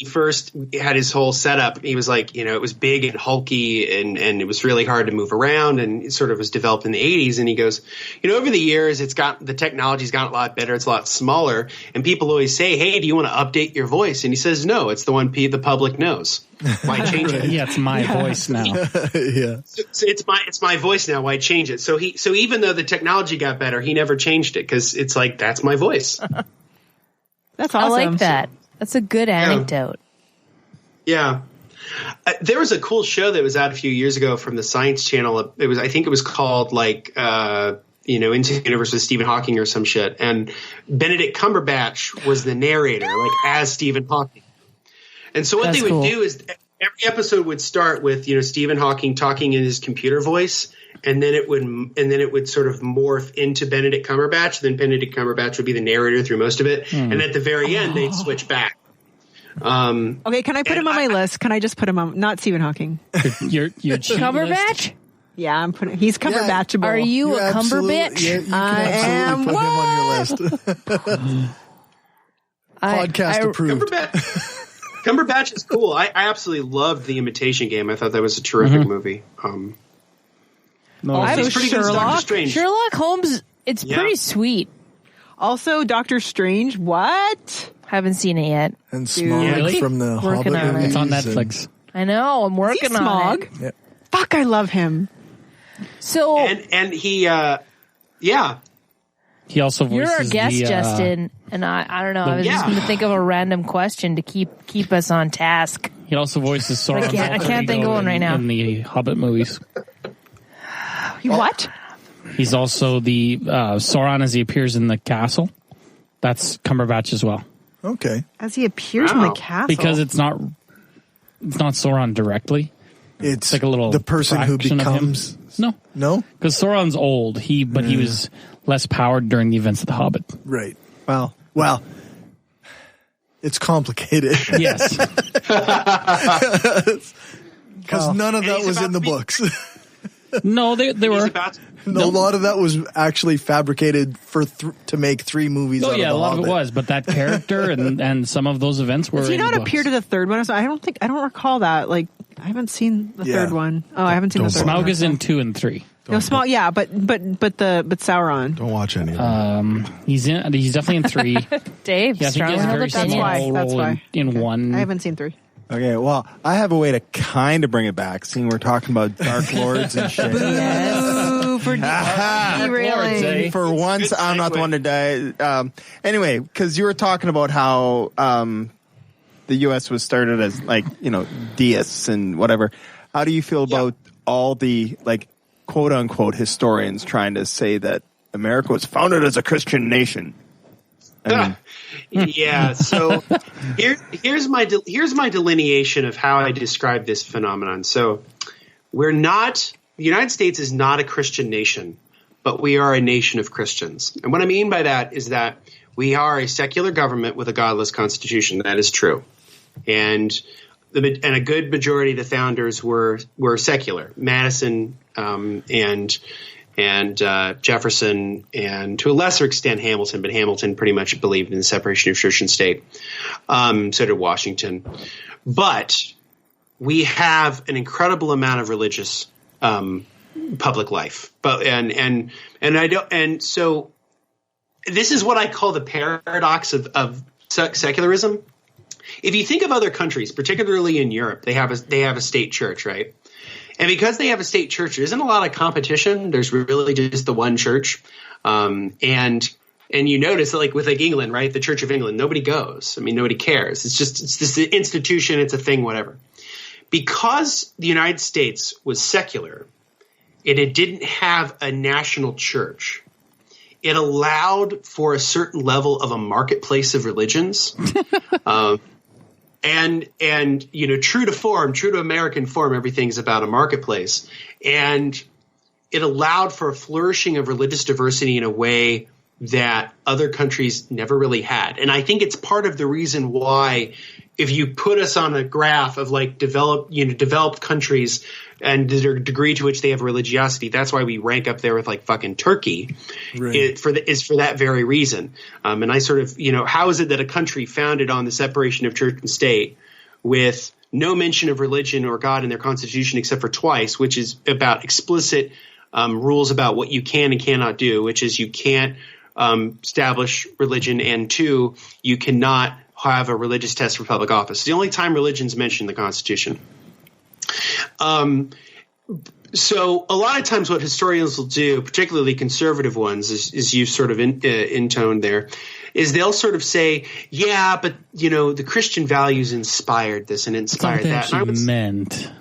first had his whole setup, he was like, it was big and hulky and it was really hard to move around, and it sort of was developed in the 80s. And he goes, over the years, the technology's gotten a lot better. It's a lot smaller. And people always say, hey, do you want to update your voice? And he says, no, it's the one the public knows. Why change it? Yeah, it's my voice now. Yeah. So it's my voice now. Why change it? So even though the technology got better, he never changed it because it's like, that's my voice. That's awesome. I like that. That's a good anecdote. Yeah. There was a cool show that was out a few years ago from the Science Channel. I think it was called like, Into the Universe with Stephen Hawking or some shit. And Benedict Cumberbatch was the narrator, like as Stephen Hawking. And so what they would do is every episode would start with, Stephen Hawking talking in his computer voice. And then it would sort of morph into Benedict Cumberbatch. Then Benedict Cumberbatch would be the narrator through most of it. And at the very end, they'd switch back. Okay, can I put him on my list? Can I just put him on? Not Stephen Hawking. Your Cumberbatch? Yeah, he's Cumberbatchable. Are you a Cumberbatch? Yeah, you can I am. put him on your list. Podcast approved. Cumberbatch is cool. I absolutely loved The Imitation Game. I thought that was a terrific movie. Also, pretty good as Dr. Strange. Sherlock Holmes, it's pretty sweet. Also, Doctor Strange. What? Haven't seen it yet. And Smog from the Working Hobbit on it. movies. It's on Netflix. I know. I'm working on Smog? it. Yeah. Fuck, I love him. So and he He also voices you're our guest, the, Justin, and I don't know. I was just going to think of a random question to keep us on task. He also voices Sauron. I can't think of one right now. In the Hobbit movies. What? He's also the Sauron as he appears in the castle. That's Cumberbatch as well. Okay. As he appears in the castle. Because it's not Sauron directly. It's like a little the person who fraction of him. becomes. No, because Sauron's old. He was less powered during the events of the Hobbit. Right. Well, it's complicated. Yes, because none of that was in the books. No, they were. A lot of that was actually fabricated to make 3 movies. Oh out yeah, of a lot Hobbit. of it was, but that character and some of those events were. Does he in the not books. appear to the third one? I don't recall that. Like, I haven't seen the third one. Oh, I haven't seen the third one. Smaug is in 2 and 3. No, small. Yeah, but Sauron. Don't watch any of them. He's definitely in 3. Dave, Yeah, I think he has a very That's small why. That's role why. in 1. I haven't seen 3. Okay, well, I have a way to kind of bring it back, seeing we're talking about Dark Lords and shit. Boo for derailing. For once, I'm not the one to die. Anyway, because you were talking about how the U.S. was started as deists and whatever. How do you feel about all the quote unquote historians trying to say that America was founded as a Christian nation? Yeah. So here's my delineation of how I describe this phenomenon. So the United States is not a Christian nation, but we are a nation of Christians. And what I mean by that is that we are a secular government with a godless constitution. That is true. And a good majority of the founders were secular. Madison and Jefferson, and to a lesser extent Hamilton, but Hamilton pretty much believed in the separation of church and state. So did Washington. But we have an incredible amount of religious public life. So this is what I call the paradox of secularism. If you think of other countries, particularly in Europe, they have a state church, right? And because they have a state church, there isn't a lot of competition. There's really just the one church. And you notice that with England, right? The Church of England, nobody goes. I mean, nobody cares. It's this institution. It's a thing, whatever. Because the United States was secular and it didn't have a national church, it allowed for a certain level of a marketplace of religions. And true to form, true to American form, everything's about a marketplace. And it allowed for a flourishing of religious diversity in a way that other countries never really had. And I think it's part of the reason why, if you put us on a graph of developed countries and the degree to which they have religiosity, that's why we rank up there with fucking Turkey. Right. Is for that very reason. And I sort of, how is it that a country founded on the separation of church and state with no mention of religion or God in their constitution except for twice, which is about explicit rules about what you can and cannot do, which is you can't establish religion, and 2, you cannot have a religious test for public office. It's the only time religion's mentioned in the Constitution. So a lot of times what historians will do, particularly conservative ones, is you sort of intoned there, is they'll sort of say, yeah, but the Christian values inspired this and inspired that. And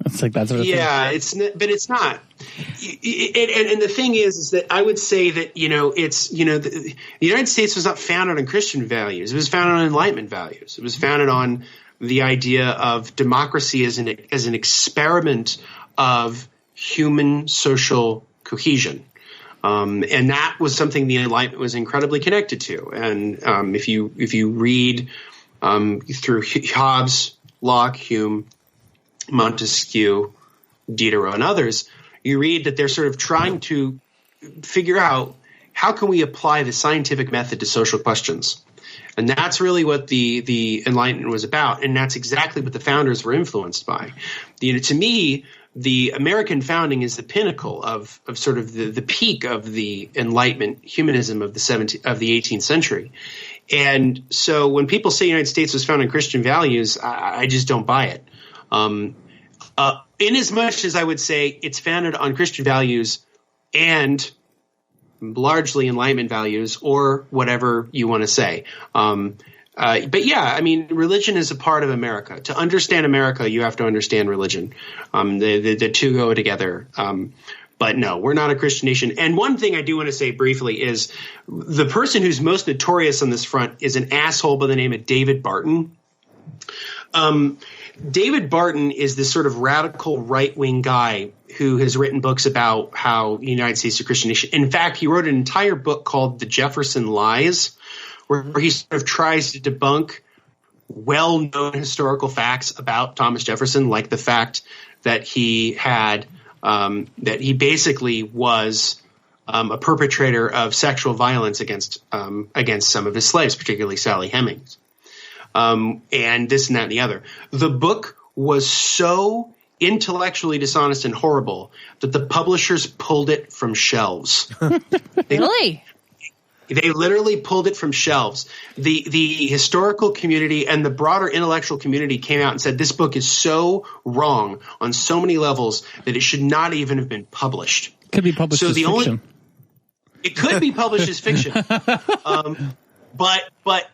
It's like that's what it's but it's not. And the thing is that I would say that the United States was not founded on Christian values. It was founded on Enlightenment values. It was founded on the idea of democracy as an experiment of human social cohesion. And that was something the Enlightenment was incredibly connected to. And if you read through Hobbes, Locke, Hume, Montesquieu, Diderot, and others, you read that they're sort of trying to figure out how can we apply the scientific method to social questions. And that's really what the Enlightenment was about, and that's exactly what the founders were influenced by. To me, the American founding is the pinnacle of sort of the peak of the Enlightenment humanism of the 18th century. And so when people say the United States was founded on Christian values, I just don't buy it. In as much as I would say it's founded on Christian values and largely Enlightenment values, or whatever you want to say. But yeah, I mean, religion is a part of America. To understand America, you have to understand religion. The two go together. But no, we're not a Christian nation. And one thing I do want to say briefly is the person who's most notorious on this front is an asshole by the name of David Barton. David Barton is this sort of radical right-wing guy who has written books about how the United States is a Christian nation. In fact, he wrote an entire book called The Jefferson Lies, where he sort of tries to debunk well-known historical facts about Thomas Jefferson, like the fact that he had that he basically was a perpetrator of sexual violence against some of his slaves, particularly Sally Hemings. And this and that and the other. The book was so intellectually dishonest and horrible that the publishers pulled it from shelves. Really? They literally pulled it from shelves. The historical community and the broader intellectual community came out and said this book is so wrong on so many levels that it should not even have been published. Could be published as fiction. It could be published as fiction. But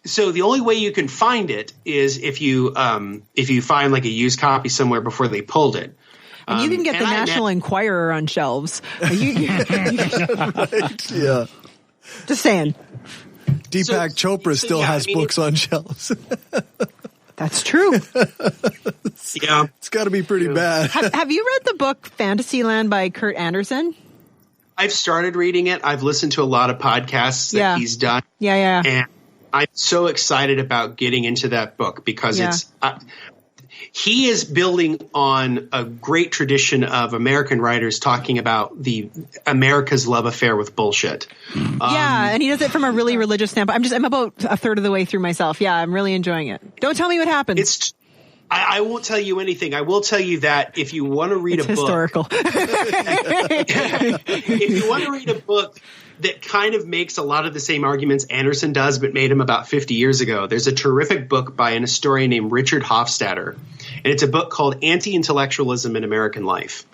so the only way you can find it is if you find like a used copy somewhere before they pulled it. And you can get the National Enquirer on shelves. Right, yeah. Just saying. Deepak Chopra still has books on shelves. That's true. Yeah. It's got to be pretty bad. Have you read the book Fantasyland by Kurt Anderson? I've started reading it. I've listened to a lot of podcasts that he's done. Yeah. And I'm so excited about getting into that book because he is building on a great tradition of American writers talking about America's love affair with bullshit. And he does it from a really religious standpoint. I'm about a third of the way through myself. Yeah, I'm really enjoying it. Don't tell me what happens. I won't tell you anything. I will tell you that if you want to read a book, historical. If you want to read a book that kind of makes a lot of the same arguments Anderson does, but made them about 50 years ago, there's a terrific book by an historian named Richard Hofstadter, and it's a book called Anti-Intellectualism in American Life.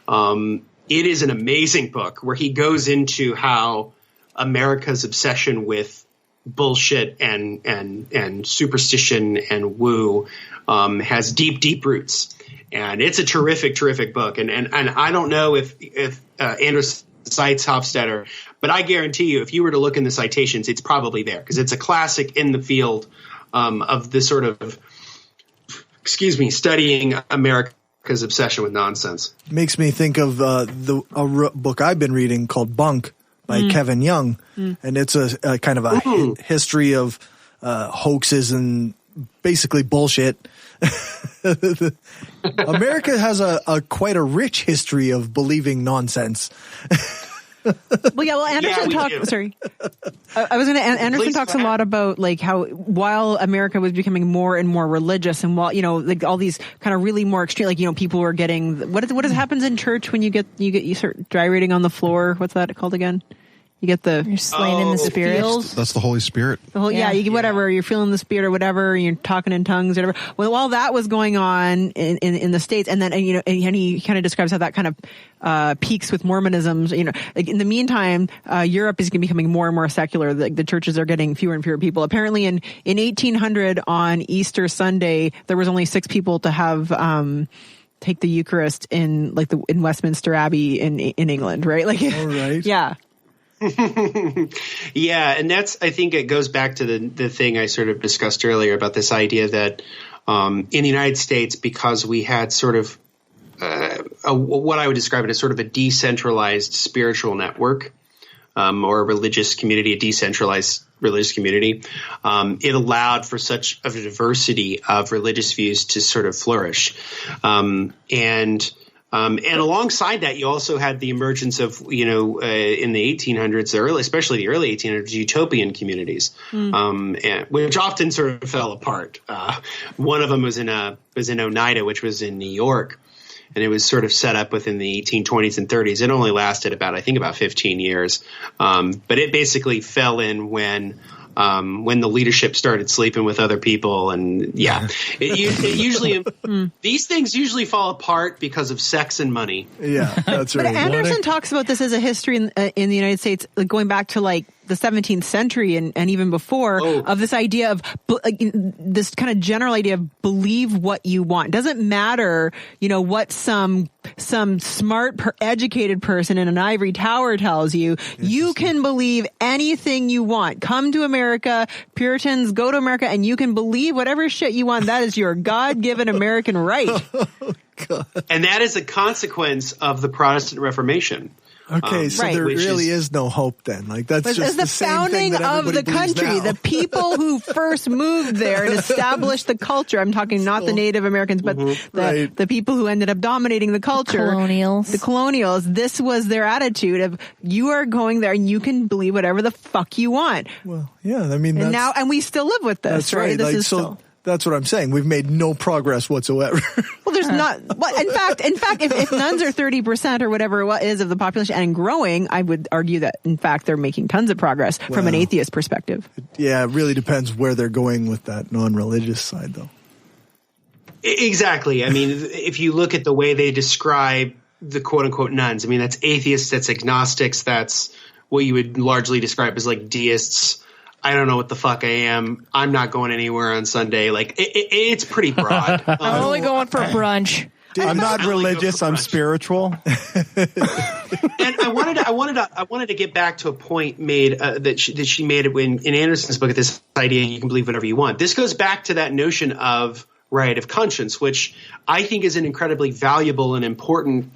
It is an amazing book where he goes into how America's obsession with bullshit and superstition and woo has deep roots, and it's a terrific book. And I don't know if Anderson cites Hofstadter, but I guarantee you, if you were to look in the citations, it's probably there because it's a classic in the field of this sort of, studying America's obsession with nonsense. Makes me think of a book I've been reading called Bunk by Kevin Young, and it's a kind of a history of hoaxes and basically bullshit. America has quite a rich history of believing nonsense. Anderson talks. Sorry, I was going to. Anderson talks a lot about like how while America was becoming more and more religious, and while like all these kind of really more extreme, like people were getting what happens in church when you start gyrating on the floor. What's that called again? You get you're slain in the spirit. That's the Holy Spirit. You get whatever, you're feeling the spirit or whatever, you're talking in tongues or whatever. Well, while that was going on in the States, and then and he kind of describes how that kind of peaks with Mormonism. Like in the meantime, Europe is becoming more and more secular. The churches are getting fewer and fewer people. Apparently, in 1800 on Easter Sunday, there was only 6 people to have take the Eucharist in Westminster Abbey in England, right? Like, all right, yeah. Yeah, and I think it goes back to the thing I sort of discussed earlier about this idea that in the United States, because we had sort of what I would describe it as sort of a decentralized spiritual network or a religious community, a decentralized religious community, it allowed for such a diversity of religious views to sort of flourish. And alongside that, you also had the emergence of, in the 1800s, especially the early 1800s, utopian communities, which often sort of fell apart. One of them was in Oneida, which was in New York, and it was sort of set up within the 1820s and 30s. It only lasted about 15 years, but it basically fell in when the leadership started sleeping with other people, and it usually these things usually fall apart because of sex and money. Yeah, that's right. But Anderson talks about this as a history in the United States, going back to like the 17th century and even before, of this idea of this kind of general idea of believe what you want. It doesn't matter, what some smart, educated person in an ivory tower tells you. You can believe anything you want. Come to America, Puritans, go to America, and you can believe whatever shit you want. That is your God-given American right. God. And that is a consequence of the Protestant Reformation. Okay, so there really is no hope then. Like that's just the founding of the country. The people who first moved there and established the culture. I'm talking not the Native Americans, but the people who ended up dominating the culture. The colonials. This was their attitude of you are going there and you can believe whatever the fuck you want. Well, yeah, I mean, and we still live with this, that's right? This is still. That's what I'm saying. We've made no progress whatsoever. Well, there's not. Well, in fact, if nuns are 30% or whatever it is of the population and growing, I would argue that in fact they're making tons of progress from an atheist perspective. Yeah, it really depends where they're going with that non-religious side, though. Exactly. I mean, if you look at the way they describe the quote unquote nones. I mean, that's atheists, that's agnostics, that's what you would largely describe as like deists. I don't know what the fuck I am. I'm not going anywhere on Sunday. Like it's pretty broad. I'm only going for brunch. I'm not religious. I'm spiritual. And I wanted to get back to a point made that she made it in Anderson's book. At this idea, you can believe whatever you want. This goes back to that notion of right of conscience, which I think is an incredibly valuable and important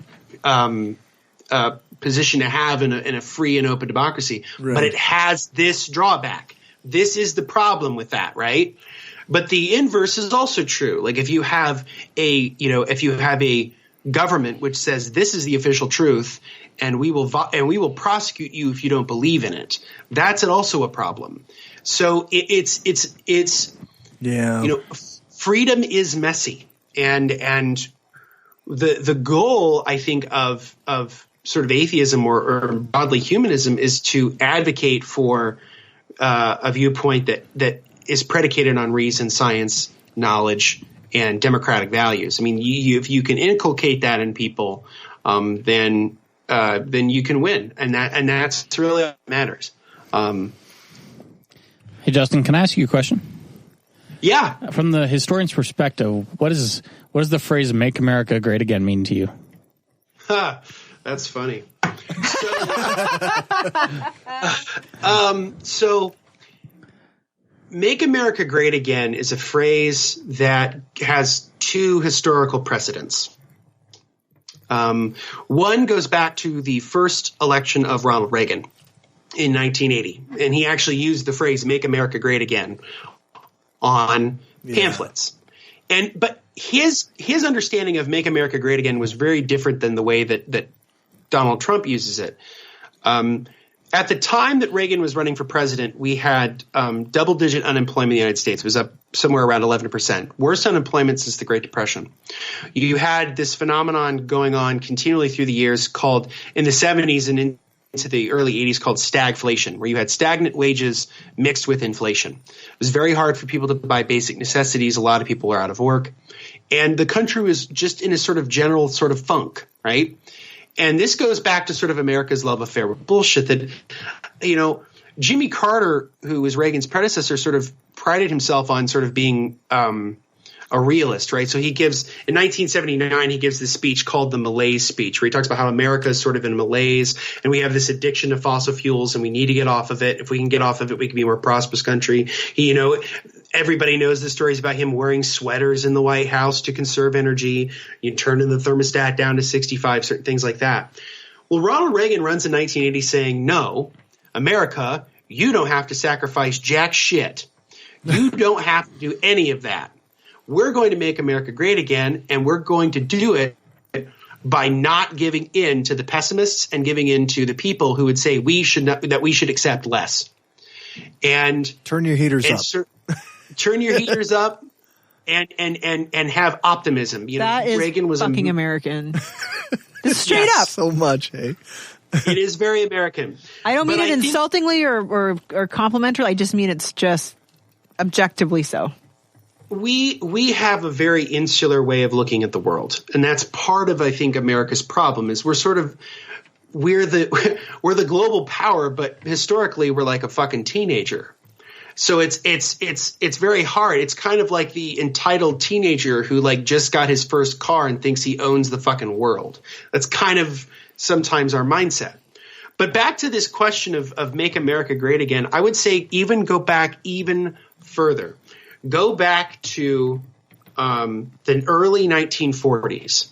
position to have in a free and open democracy. Right. But it has this drawback. This is the problem with that, right? But the inverse is also true. Like if you have a government which says this is the official truth, and we will prosecute you if you don't believe in it, that's also a problem. So it's freedom is messy, and the goal, I think, of sort of atheism or broadly humanism is to advocate for a viewpoint that is predicated on reason, science, knowledge, and democratic values. I mean, if you can inculcate that in people, then you can win, and that's really what matters. Hey, Justin, can I ask you a question? Yeah. From the historian's perspective, what does the phrase "Make America Great Again" mean to you? That's funny. So "Make America Great Again" is a phrase that has two historical precedents. One goes back to the first election of Ronald Reagan in 1980, and he actually used the phrase "Make America Great Again" on pamphlets. But his understanding of "Make America Great Again" was very different than the way that Donald Trump uses it. At the time that Reagan was running for president, we had double-digit unemployment in the United States. It was up somewhere around 11%. Worst unemployment since the Great Depression. You had this phenomenon going on continually through the years called, in the 70s and into the early 80s, called stagflation, where you had stagnant wages mixed with inflation. It was very hard for people to buy basic necessities. A lot of people were out of work. And the country was just in a sort of general sort of funk, right? And this goes back to sort of America's love affair with bullshit that, Jimmy Carter, who was Reagan's predecessor, sort of prided himself on sort of being a realist, right? So in 1979, he gives this speech called the Malaise speech, where he talks about how America is sort of in a malaise and we have this addiction to fossil fuels and we need to get off of it. If we can get off of it, we can be a more prosperous country. Everybody knows the stories about him wearing sweaters in the White House to conserve energy. You turn the thermostat down to 65, certain things like that. Well, Ronald Reagan runs in 1980 saying, no, America, you don't have to sacrifice jack shit. You don't have to do any of that. We're going to make America great again, and we're going to do it by not giving in to the pessimists and giving in to the people who would say we should accept less. And turn your heaters up. Turn your heaters up and have optimism. That is Reagan was fucking American. Straight up. So much, hey? It is very American. I don't mean it insultingly or complimentary. I just mean it's just objectively so. We have a very insular way of looking at the world, and that's part of, I think, America's problem. Is we're the global power, but historically we're like a fucking teenager. So it's very hard. It's kind of like the entitled teenager who like just got his first car and thinks he owns the fucking world. That's kind of sometimes our mindset. But back to this question of make America great again, I would say go back even further. Go back to the early 1940s.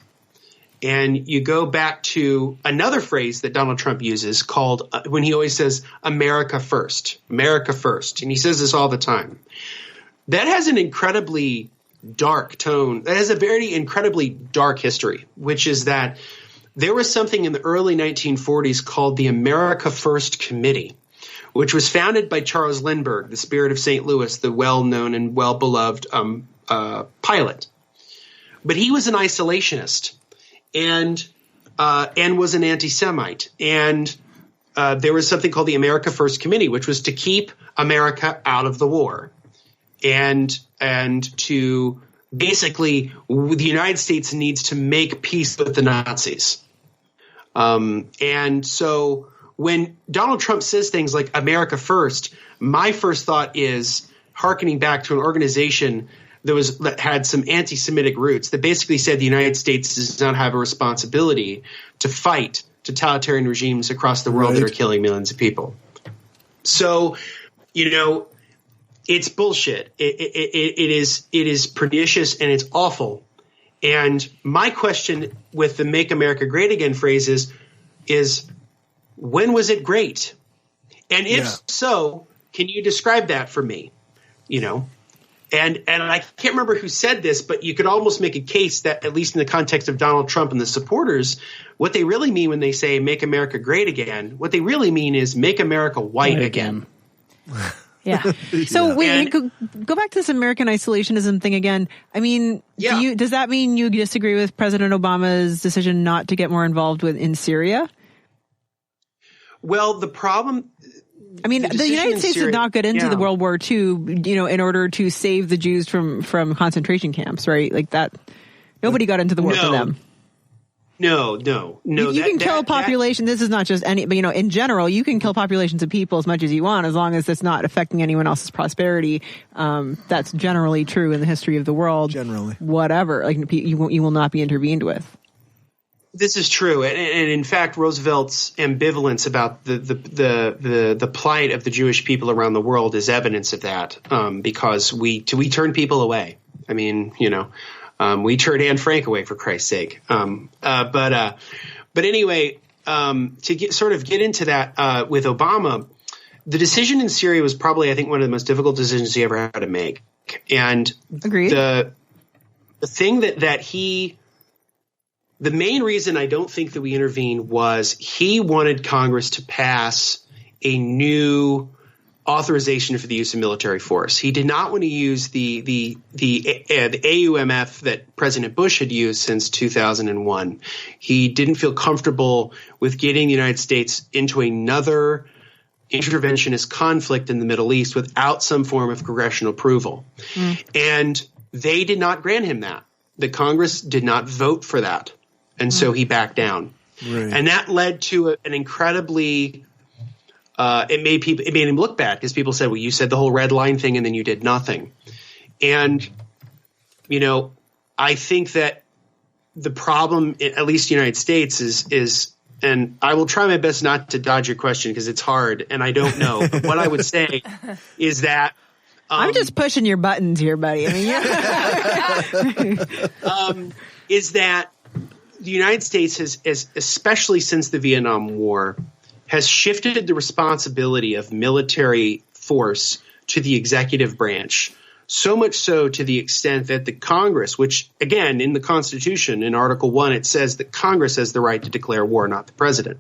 And you go back to another phrase that Donald Trump uses called when he always says America first, America first. And he says this all the time. That has an incredibly dark tone. That has a very incredibly dark history, which is that there was something in the early 1940s called the America First Committee, which was founded by Charles Lindbergh, the spirit of St. Louis, the well-known and well-beloved pilot. But he was an isolationist. And was an anti-Semite. And there was something called the America First Committee, which was to keep America out of the war. And to basically the United States needs to make peace with the Nazis. And so when Donald Trump says things like America first, my first thought is hearkening back to an organization that had some anti-Semitic roots that basically said the United States does not have a responsibility to fight totalitarian regimes across the world that are killing millions of people. So, it's bullshit. It is pernicious and it's awful. And my question with the Make America Great Again phrase is when was it great? And if so, can you describe that for me? And I can't remember who said this, but you could almost make a case that, at least in the context of Donald Trump and the supporters, what they really mean when they say make America great again, what they really mean is make America white again. Yeah. So wait, go back to this American isolationism thing again. I mean, does that mean you disagree with President Obama's decision not to get more involved in Syria? Well, the problem... I mean, the United States did not get into the World War II, in order to save the Jews from concentration camps, right? Like that. Nobody got into the war for them. No. You can kill population. This is not just any, but in general, you can kill populations of people as much as you want, as long as it's not affecting anyone else's prosperity. That's generally true in the history of the world. Generally, whatever, like you will not be intervened with. This is true, and in fact, Roosevelt's ambivalence about the plight of the Jewish people around the world is evidence of that, because we turn people away. I mean, we turned Anne Frank away, for Christ's sake. But anyway, to get into that with Obama, the decision in Syria was probably, I think, one of the most difficult decisions he ever had to make. And agreed. The thing the main reason I don't think that we intervened was he wanted Congress to pass a new authorization for the use of military force. He did not want to use the AUMF that President Bush had used since 2001. He didn't feel comfortable with getting the United States into another interventionist conflict in the Middle East without some form of congressional approval. And they did not grant him that. The Congress did not vote for that. And so he backed down. Right. And that led to an incredibly it made him look bad, because people said, well, you said the whole red line thing and then you did nothing. And, I think that the problem, at least in the United States, is and I will try my best not to dodge your question because it's hard and I don't know. But what I would say is that I'm just pushing your buttons here, buddy. I mean, is that the United States has, especially since the Vietnam War, has shifted the responsibility of military force to the executive branch, so much so to the extent that the Congress, which, again, in the Constitution, in Article 1, it says that Congress has the right to declare war, not the president.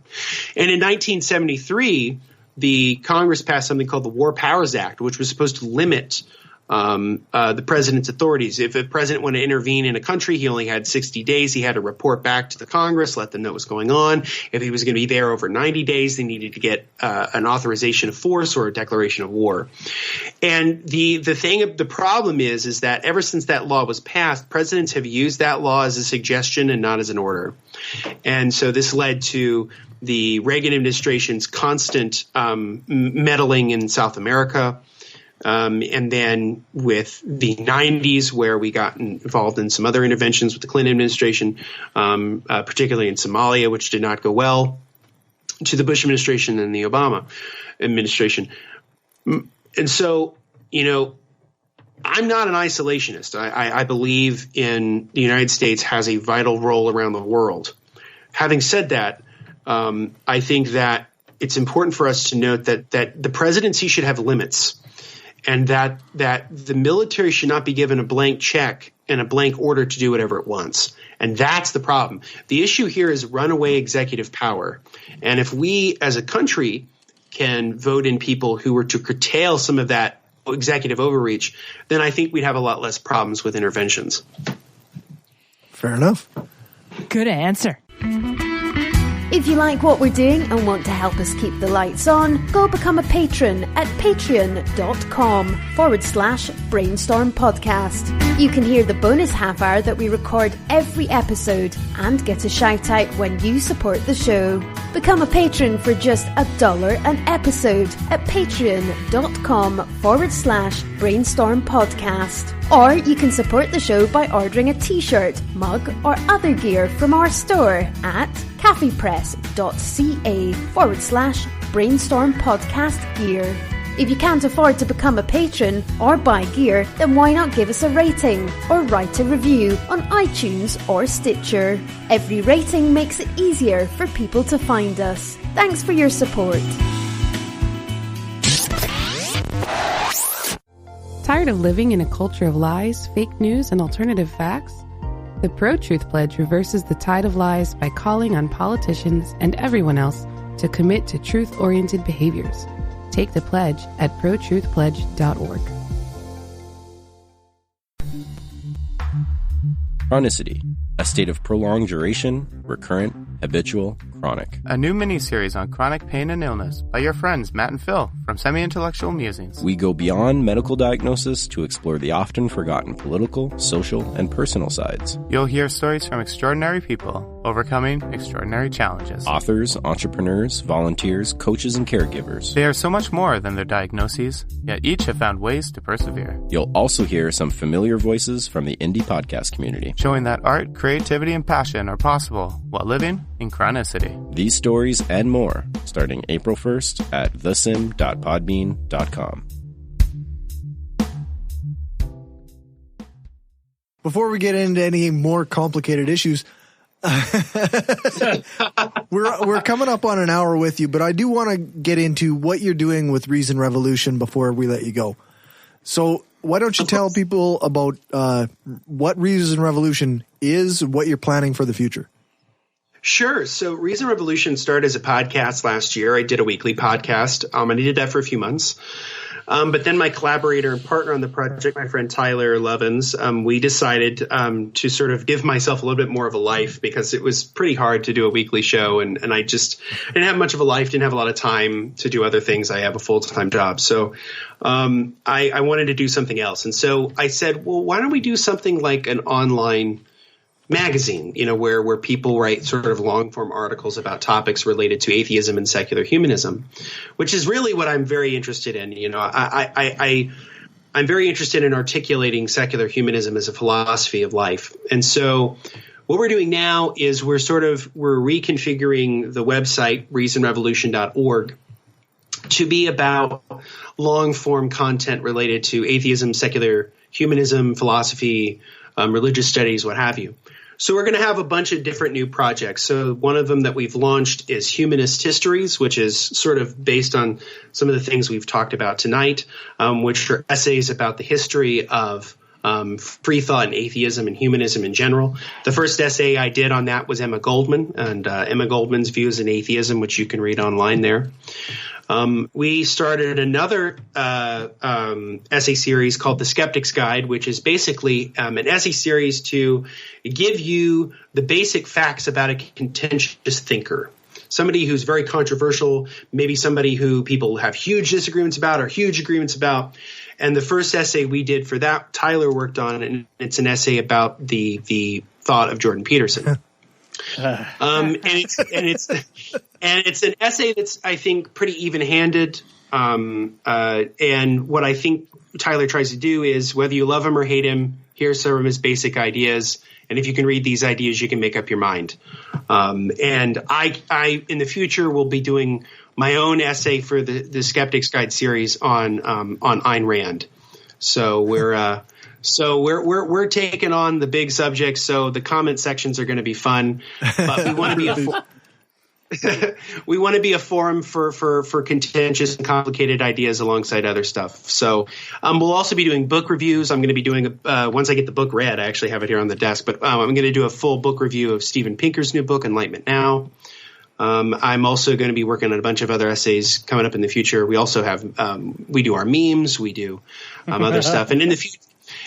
And in 1973, the Congress passed something called the War Powers Act, which was supposed to limit the president's authorities. If a president wanted to intervene in a country, he only had 60 days. He had to report back to the Congress, let them know what's going on. If he was going to be there over 90 days, they needed to get an authorization of force or a declaration of war. And the problem is that ever since that law was passed, presidents have used that law as a suggestion and not as an order. And so this led to the Reagan administration's constant meddling in South America. And then with the 90s, where we got involved in some other interventions with the Clinton administration, particularly in Somalia, which did not go well, to the Bush administration and the Obama administration. And so, I'm not an isolationist. I believe in the United States has a vital role around the world. Having said that, I think that it's important for us to note that the presidency should have limits. And that the military should not be given a blank check and a blank order to do whatever it wants. And that's the problem. The issue here is runaway executive power. And if we as a country can vote in people who were to curtail some of that executive overreach, then I think we'd have a lot less problems with interventions. Fair enough. Good answer. If you like what we're doing and want to help us keep the lights on, go become a patron at patreon.com/brainstorm podcast. You can hear the bonus half hour that we record every episode and get a shout out when you support the show. Become a patron for just $1 an episode at patreon.com/brainstorm podcast. Or you can support the show by ordering a t-shirt, mug or other gear from our store at cafepress.ca/brainstorm podcast gear. If you can't afford to become a patron or buy gear, then why not give us a rating or write a review on iTunes or Stitcher? Every rating makes it easier for people to find us. Thanks for your support. Tired of living in a culture of lies, fake news, and alternative facts? The Pro-Truth Pledge reverses the tide of lies by calling on politicians and everyone else to commit to truth-oriented behaviors. Take the pledge at protruthpledge.org. Chronicity, a state of prolonged duration, recurrent, habitual, chronic. A new mini-series on chronic pain and illness by your friends Matt and Phil from Semi-Intellectual Musings. We go beyond medical diagnosis to explore the often forgotten political, social, and personal sides. You'll hear stories from extraordinary people overcoming extraordinary challenges. Authors, entrepreneurs, volunteers, coaches, and caregivers. They are so much more than their diagnoses, yet each have found ways to persevere. You'll also hear some familiar voices from the indie podcast community, showing that art, creativity, and passion are possible while living in chronicity. These stories and more, starting April 1st at thesim.podbean.com. Before we get into any more complicated issues, we're coming up on an hour with you, but I do want to get into what you're doing with Reason Revolution before we let you go. So why don't you tell people about what Reason Revolution is, what you're planning for the future? Sure. So Reason Revolution started as a podcast last year. I did a weekly podcast, and I did that for a few months. But then my collaborator and partner on the project, my friend Tyler Lovins, we decided to sort of give myself a little bit more of a life because it was pretty hard to do a weekly show. And I didn't have much of a life, didn't have a lot of time to do other things. I have a full-time job. So I wanted to do something else. And so I said, well, why don't we do something like an online magazine, where people write sort of long form articles about topics related to atheism and secular humanism, which is really what I'm very interested in. I'm very interested in articulating secular humanism as a philosophy of life. And so what we're doing now is we're reconfiguring the website reasonrevolution.org to be about long form content related to atheism, secular humanism, philosophy, religious studies, what have you. So we're going to have a bunch of different new projects. So one of them that we've launched is Humanist Histories, which is sort of based on some of the things we've talked about tonight, which are essays about the history of free thought and atheism and humanism in general. The first essay I did on that was Emma Goldman and Emma Goldman's views in atheism, which you can read online there. We started another essay series called The Skeptic's Guide, which is basically an essay series to give you the basic facts about a contentious thinker. Somebody who's very controversial, maybe somebody who people have huge disagreements about or huge agreements about. And the first essay we did for that, Tyler worked on, and it's an essay about the thought of Jordan Peterson. And it's an essay that's, I think, pretty even-handed. And what I think Tyler tries to do is, whether you love him or hate him, here's some of his basic ideas. And if you can read these ideas, you can make up your mind. And I in the future will be doing my own essay for the Skeptic's Guide series on Ayn Rand. So we're taking on the big subjects. So the comment sections are going to be fun, but we want to be a forum for contentious and complicated ideas alongside other stuff. So we'll also be doing book reviews. I'm going to be doing once I get the book read, I actually have it here on the desk, but I'm going to do a full book review of Steven Pinker's new book, Enlightenment Now. I'm also going to be working on a bunch of other essays coming up in the future. We also have we do our memes, we do other stuff, and in the future.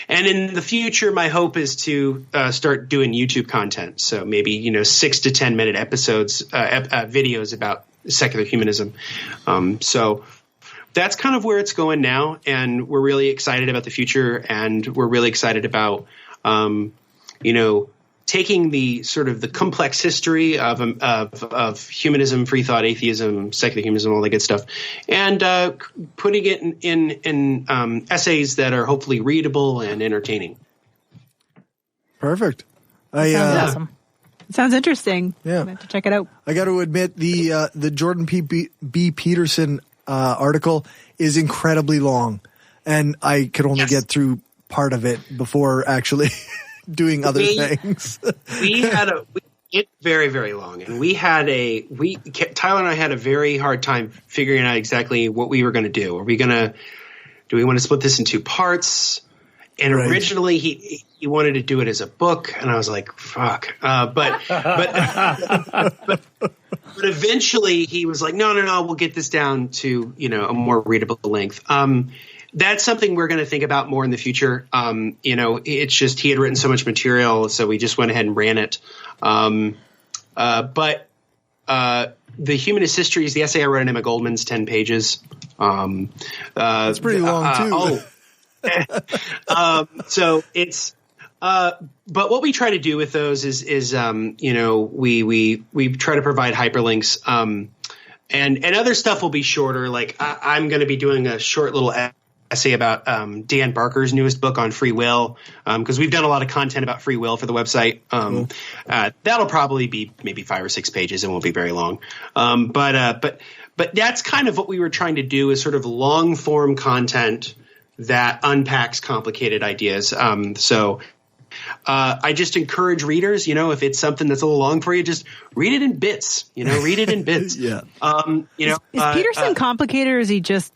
And in the future, my hope is to start doing YouTube content. So maybe 6 to 10 minute episodes, videos about secular humanism. So that's kind of where it's going now, and we're really excited about the future, and we're really excited about taking the sort of the complex history of humanism, free thought, atheism, secular humanism, all that good stuff, and putting it in essays that are hopefully readable and entertaining. Perfect. Sounds awesome. It sounds interesting. Yeah, I'm going to check it out. I got to admit the Jordan B. Peterson article is incredibly long, and I could only get through part of it before actually doing other things. It's very, very long, and Tyler and I had a very hard time figuring out exactly what we were going to do. Do we want to split this in 2 parts? And originally he wanted to do it as a book, and I was like, fuck. But eventually he was like, no, we'll get this down to, a more readable length. That's something we're going to think about more in the future. It's just he had written so much material, so we just went ahead and ran it. But the Humanist Histories, the essay I wrote on Emma Goldman's 10 pages. That's pretty long too. So it's but what we try to do with those is we try to provide hyperlinks, and other stuff will be shorter. Like I'm going to be doing a short little essay about Dan Barker's newest book on free will, because we've done a lot of content about free will for the website. That'll probably be maybe 5 or 6 pages. It won't be very long. But that's kind of what we were trying to do, is sort of long form content that unpacks complicated ideas. So I just encourage readers, if it's something that's a little long for you, just read it in bits. Read it in bits. Yeah. Is Peterson complicated, or is he just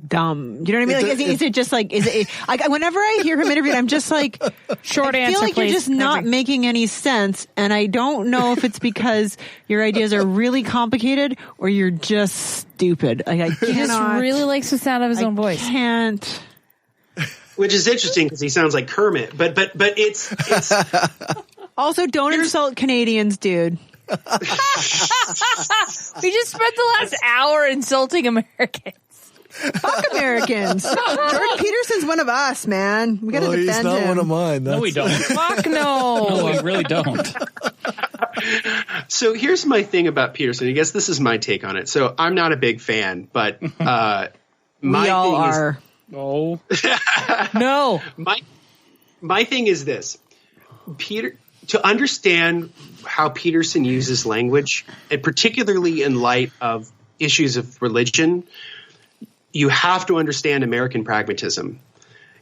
dumb? Do you know what I mean? Like, is it just like, whenever I hear him interviewed, I'm just like, short I answer, feel like please. you're just not making any sense. And I don't know if it's because your ideas are really complicated or you're just stupid. Like, I he just really likes the sound of his own voice. Can't. Which is interesting because he sounds like Kermit, but it's also don't insult Canadians, dude. We just spent the last hour insulting Americans. Fuck Americans. Jordan Peterson's one of us, man. We gotta defend he's not him. one of mine. No, we don't. Fuck no. No, we really don't. So here's my thing about Peterson. I guess this is my take on it. So I'm not a big fan, but we all are. No. No. My thing is this. To understand how Peterson uses language, and particularly in light of issues of religion, you have to understand American pragmatism.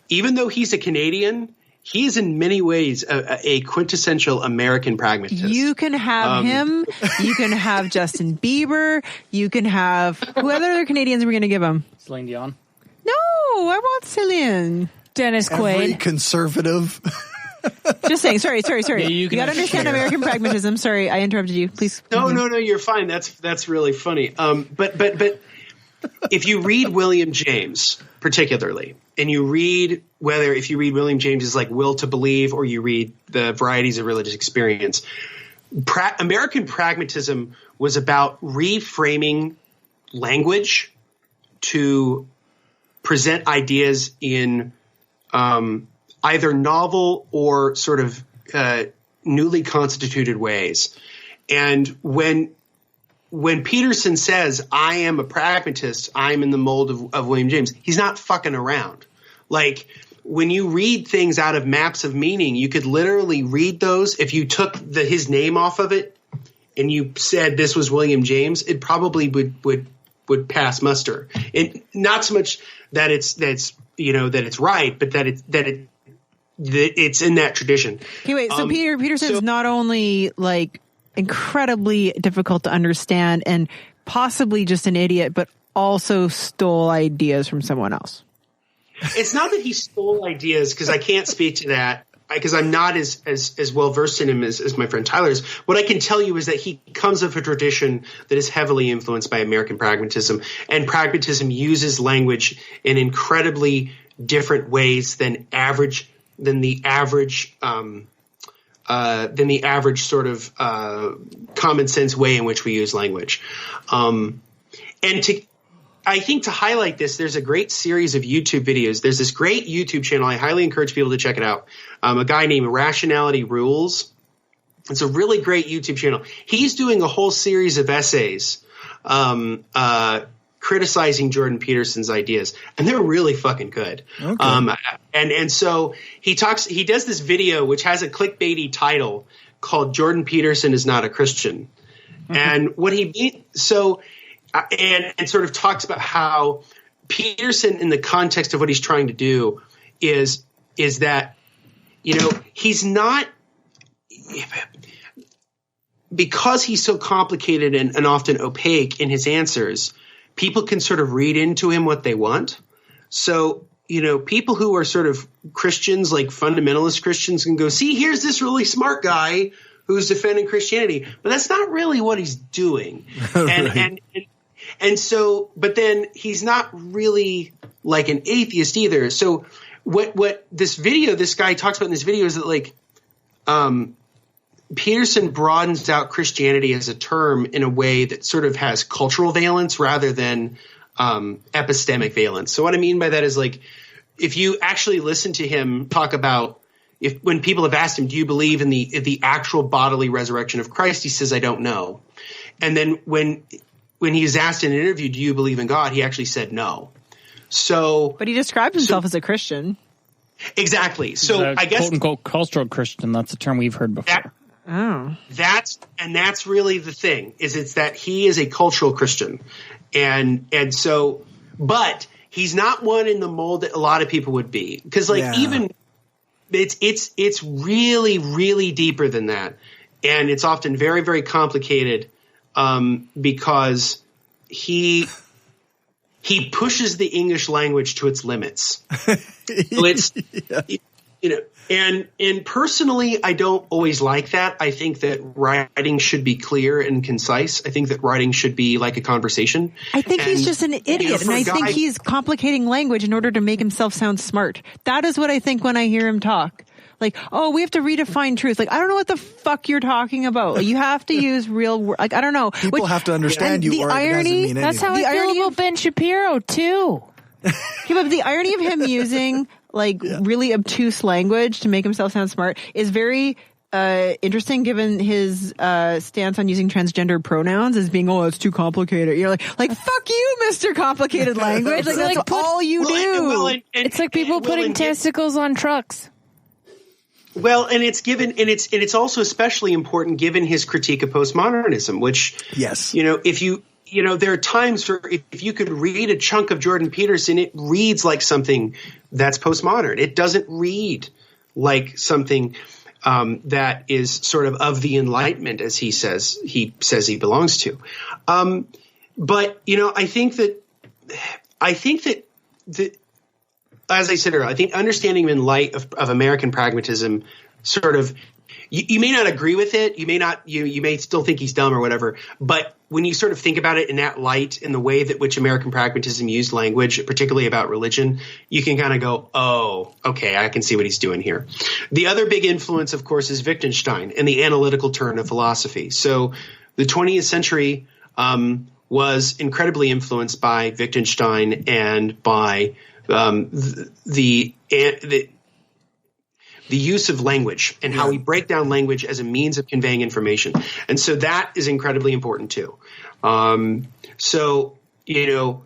Even though he's a Canadian, he is in many ways a quintessential American pragmatist. You can have him. You can have Justin Bieber. You can have who other Canadians are we going to give him? Celine Dion. No, I want Celine. Dennis Quaid. Every conservative. Just saying. Sorry. Yeah, you You got to understand American pragmatism. Sorry, I interrupted you. Please. No, you're fine. That's really funny. But if you read William James particularly, and if you read William James's like Will to Believe, or you read the Varieties of Religious Experience, American pragmatism was about reframing language to present ideas in either novel or sort of newly constituted ways. And when Peterson says, I am a pragmatist, I'm in the mold of William James, he's not fucking around. Like, when you read things out of Maps of Meaning, you could literally read those. If you took his name off of it and you said this was William James, it probably would pass muster. And not so much that it's right, but that it's in that tradition. Okay, wait. So Peterson's not only like incredibly difficult to understand and possibly just an idiot, but also stole ideas from someone else. It's not that he stole ideas, because I can't speak to that, because I'm not as well versed in him as my friend Tyler is. What I can tell you is that he comes of a tradition that is heavily influenced by American pragmatism, and pragmatism uses language in incredibly different ways than the average sort of common sense way in which we use language. I think to highlight this, there's a great series of YouTube videos. There's this great YouTube channel. I highly encourage people to check it out. A guy named Rationality Rules. It's a really great YouTube channel. He's doing a whole series of essays criticizing Jordan Peterson's ideas, and they're really fucking good. Okay. And so he does this video which has a clickbaity title called "Jordan Peterson is not a Christian," and what he and sort of talks about how Peterson, in the context of what he's trying to do, is that, you know, he's not, because he's so complicated and often opaque in his answers, people can sort of read into him what they want. So, you know, people who are sort of Christians, like fundamentalist Christians, can go, see, here's this really smart guy who's defending Christianity, but that's not really what he's doing. Right. And so, but then he's not really like an atheist either. So what this guy talks about in this video is that, like, Peterson broadens out Christianity as a term in a way that sort of has cultural valence rather than epistemic valence. So what I mean by that is, like, if you actually listen to him talk about, when people have asked him, do you believe in the actual bodily resurrection of Christ? He says, I don't know. And then when he was asked in an interview, do you believe in God? He actually said no. So, but he describes himself as a Christian. Exactly. So I guess, quote unquote, cultural Christian. That's a term we've heard before. That's really the thing, is it's that he is a cultural Christian. And so, but he's not one in the mold that a lot of people would be. Because, like, even it's really, really deeper than that. And it's often very, very complicated. Because he pushes the English language to its limits. So it's, you know, and personally, I don't always like that. I think that writing should be clear and concise. I think that writing should be like a conversation. I think he's just an idiot, you know, and I think he's complicating language in order to make himself sound smart. That is what I think when I hear him talk. Like, oh, we have to redefine truth. Like, I don't know what the fuck you're talking about. Like, you have to use real words. Like, I don't know. People have to understand you, or it doesn't mean anything. That's how I feel about Ben Shapiro, too. Yeah, but the irony of him using, like, really obtuse language to make himself sound smart is very interesting, given his stance on using transgender pronouns as being, oh, it's too complicated. You're like fuck you, Mr. Complicated Language. Like, that's all you do. It's like people putting testicles on trucks. Well, and it's also especially important given his critique of postmodernism, which, you know, there are times where if you could read a chunk of Jordan Peterson, it reads like something that's postmodern. It doesn't read like something that is sort of the Enlightenment, as he says he belongs to. But, you know, I think that as I said earlier, I think understanding him in light of American pragmatism, sort of, you may not agree with it. You may not, you may still think he's dumb or whatever. But when you sort of think about it in that light, in the way that which American pragmatism used language, particularly about religion, you can kind of go, oh, okay, I can see what he's doing here. The other big influence, of course, is Wittgenstein and the analytical turn of philosophy. So the 20th century was incredibly influenced by Wittgenstein and by the use of language and how we break down language as a means of conveying information. And so that is incredibly important too. So, you know,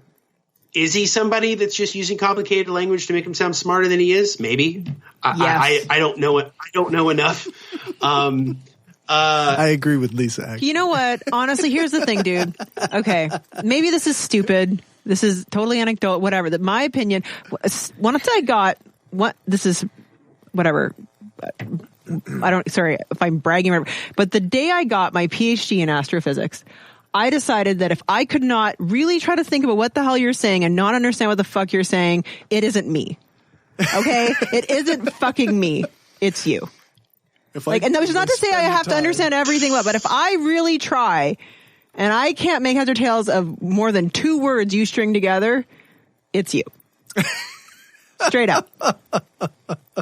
is he somebody that's just using complicated language to make him sound smarter than he is? Maybe. I don't know it. I don't know enough. I agree with Lisa, actually. You know what? Honestly, here's the thing, dude. Okay. Maybe this is stupid. This is totally anecdotal, whatever. That my opinion, once I got this is whatever. Sorry if I'm bragging, but the day I got my PhD in astrophysics, I decided that if I could not really try to think about what the hell you're saying and not understand what the fuck you're saying, it isn't me. Okay? It isn't fucking me. It's you. And that was not to say I have to understand everything, but if I really try and I can't make heads or tails of more than 2 words you string together, it's you. Straight up.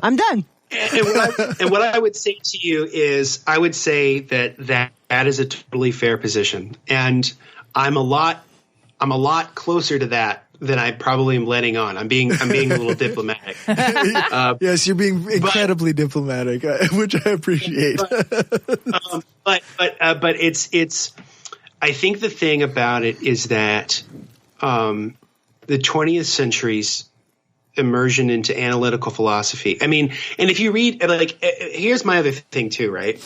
I'm done. And what I would say to you is, I would say that is a totally fair position, and I'm a lot closer to that than I probably am letting on. I'm being a little diplomatic. Yes, you're being incredibly diplomatic, which I appreciate. But it's. I think the thing about it is that the 20th century's immersion into analytical philosophy. I mean, and if you read, like, here's my other thing too, right?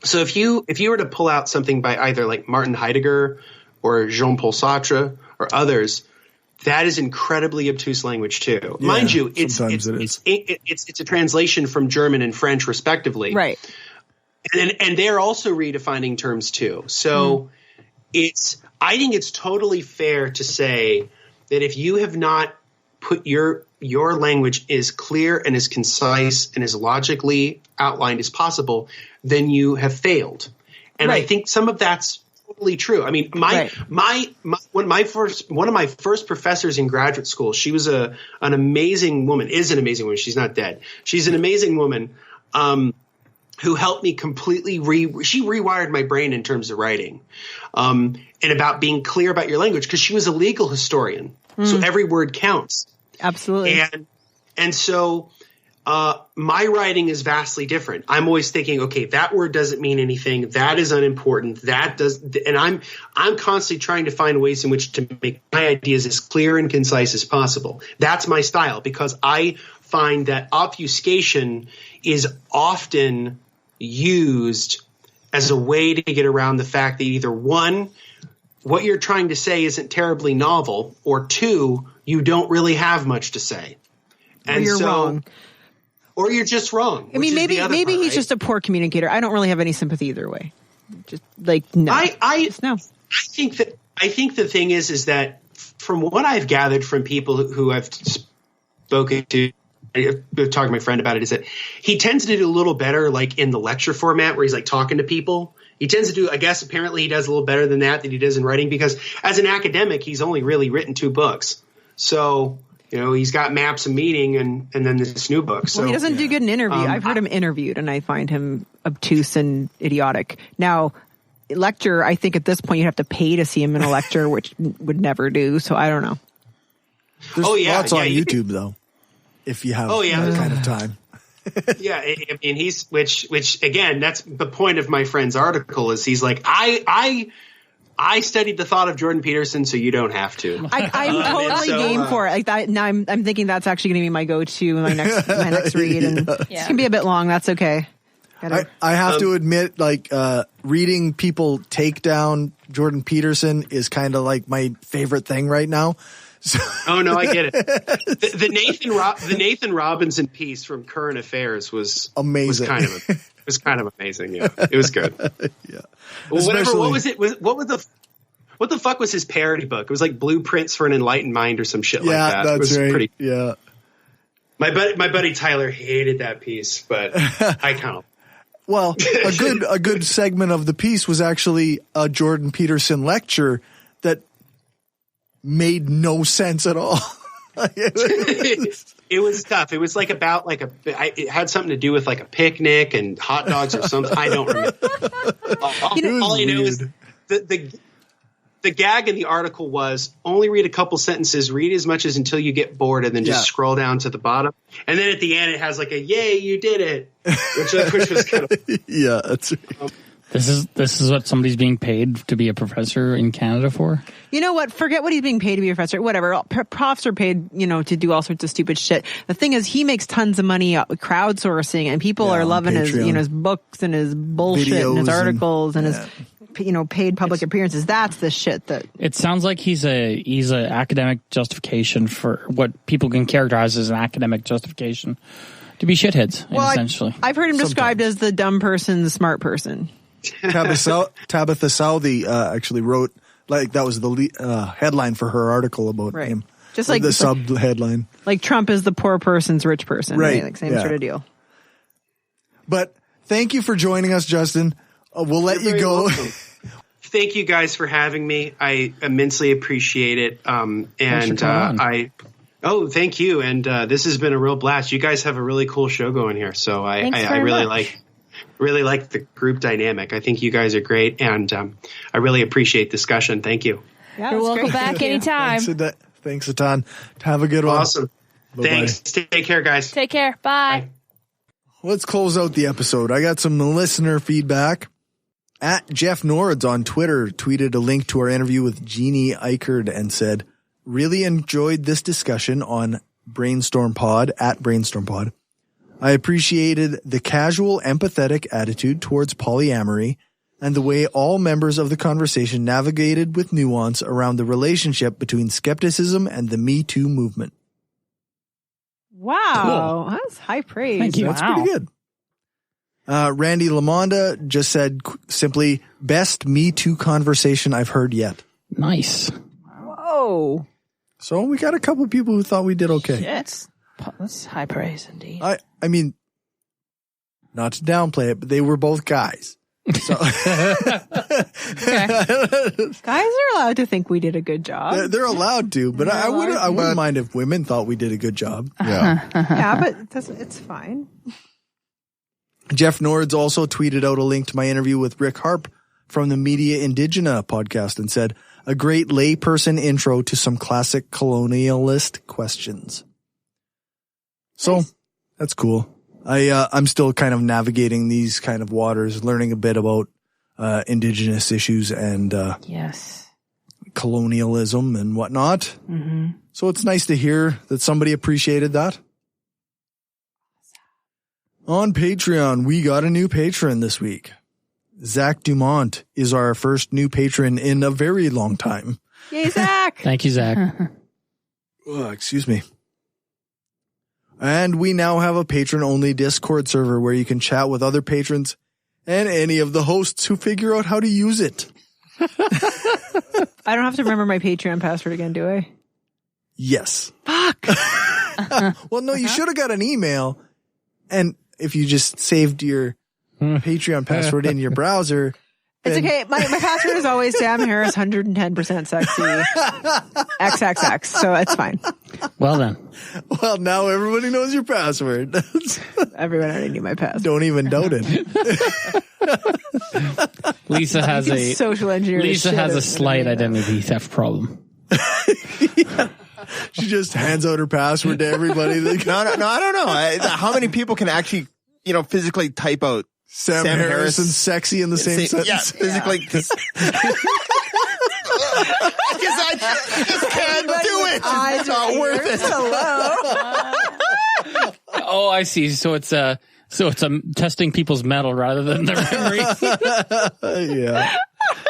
So if you were to pull out something by either like Martin Heidegger or Jean-Paul Sartre or others, that is incredibly obtuse language too. Yeah, mind you, it's a translation from German and French respectively, right? And they're also redefining terms too. So I think it's totally fair to say that if you have not put your language as clear and as concise and as logically outlined as possible, then you have failed. And I think some of that's totally true. I mean, one of my first professors in graduate school, she was an amazing woman. Is an amazing woman. She's not dead. She's an amazing woman who helped me completely she rewired my brain in terms of writing and about being clear about your language, because she was a legal historian. So every word counts. Absolutely. And so my writing is vastly different. I'm always thinking, okay, that word doesn't mean anything. That is unimportant. And I'm constantly trying to find ways in which to make my ideas as clear and concise as possible. That's my style, because I find that obfuscation is often used as a way to get around the fact that either one, what you're trying to say isn't terribly novel, or two, you don't really have much to say. And or you're wrong. Or you're just wrong. I mean, maybe he's just a poor communicator. I don't really have any sympathy either way. Just like, no. I think the thing is that from what I've gathered from people who I've spoken to, I've talked to my friend about it, is that he tends to do a little better like in the lecture format where he's like talking to people. He tends to do, I guess apparently he does a little better than he does in writing, because as an academic, he's only really written 2 books. So, you know, he's got Maps and Meaning and then this new book. So he doesn't do good in interview. I've heard him interviewed and I find him obtuse and idiotic. Now, lecture, I think at this point you have to pay to see him in a lecture, which would never do. So I don't know. There's lots on YouTube though, if you have that kind of time. Yeah, I mean, which again, that's the point of my friend's article, is he's like, I studied the thought of Jordan Peterson, so you don't have to. I'm totally game for it. Like that. Now I'm thinking that's actually going to be my go-to, my next read, and it's gonna be a bit long. That's okay. I have to admit, like reading people take down Jordan Peterson is kind of like my favorite thing right now. So. Oh no, I get it. The Nathan Robinson piece from Current Affairs was amazing. Was kind of amazing. Yeah, it was good. Yeah. Well, what was it? What the fuck was his parody book? It was like Blueprints for an Enlightened Mind or some shit like that. That's it was right. Pretty. Yeah. My buddy Tyler hated that piece, but I kind of. Well, a good segment of the piece was actually a Jordan Peterson lecture that made no sense at all. It was tough. It was like about it had something to do with like a picnic and hot dogs or something. I don't remember. All I know is the gag in the article was only read a couple sentences, read as much as until you get bored, and then just scroll down to the bottom. And then at the end, it has like a "Yay, you did it," which was kind of that's right. This is what somebody's being paid to be a professor in Canada for? You know what? Forget what he's being paid to be a professor. Whatever. Profs are paid, to do all sorts of stupid shit. The thing is, he makes tons of money crowdsourcing, and people are loving his books and his bullshit and his articles and his paid public appearances. That's the shit that. It sounds like he's a academic justification for what people can characterize as an academic justification to be shitheads. Essentially, I've heard him described as the dumb person, the smart person. Tabitha Southey actually wrote, like, that was the headline for her article about him. Just like the sub headline. Like Trump is the poor person's rich person. Right. Like same sort of deal. But thank you for joining us, Justin. We'll let you go. Thank you guys for having me. I immensely appreciate it. Oh, thank you. And this has been a real blast. You guys have a really cool show going here. So I really like the group dynamic. I think you guys are great, and I really appreciate discussion. Thank you. Yeah, you're welcome back anytime. Thanks a ton. Have a good one. Awesome. Bye-bye. Thanks. Take care, guys. Take care. Bye. Let's close out the episode. I got some listener feedback. At Jeff Nords on Twitter tweeted a link to our interview with Jeannie Eichard and said, really enjoyed this discussion on Brainstorm Pod at Brainstorm Pod. I appreciated the casual, empathetic attitude towards polyamory and the way all members of the conversation navigated with nuance around the relationship between skepticism and the Me Too movement. Wow. Cool. That's high praise. Thank you. That's pretty good. Randy Lamonda just said simply, best Me Too conversation I've heard yet. Nice. Whoa. So we got a couple of people who thought we did okay. Yes. That's high praise indeed. I mean, not to downplay it, but they were both guys. So Guys are allowed to think we did a good job. They're allowed to, but I wouldn't mind if women thought we did a good job. Yeah. Yeah, but it's fine. Jeff Nords also tweeted out a link to my interview with Rick Harp from the Media Indigena podcast and said, a great layperson intro to some classic colonialist questions. So that's cool. I'm still kind of navigating these kind of waters, learning a bit about indigenous issues and colonialism and whatnot. Mm-hmm. So it's nice to hear that somebody appreciated that. On Patreon, we got a new patron this week. Zach Dumont is our first new patron in a very long time. Yay, Zach! Thank you, Zach. Excuse me. And we now have a patron-only Discord server where you can chat with other patrons and any of the hosts who figure out how to use it. I don't have to remember my Patreon password again, do I? Yes. Fuck! Well, no, you should have got an email, and if you just saved your Patreon password in your browser. It's okay. My password is always Sam Harris 110% sexy XXX, so it's fine. Well then. Well, now everybody knows your password. Everyone already knew my password. Don't even doubt it. Lisa has a social engineer. Lisa has a slight identity theft problem. Yeah. She just hands out her password to everybody. No, I don't know. How many people can actually, physically type out Sam Harris and sexy in the same sentence? Yeah, physically. Because I just can't do it. It's not worth it. Hello. Oh, I see. So it's testing people's metal rather than their memory. Yeah.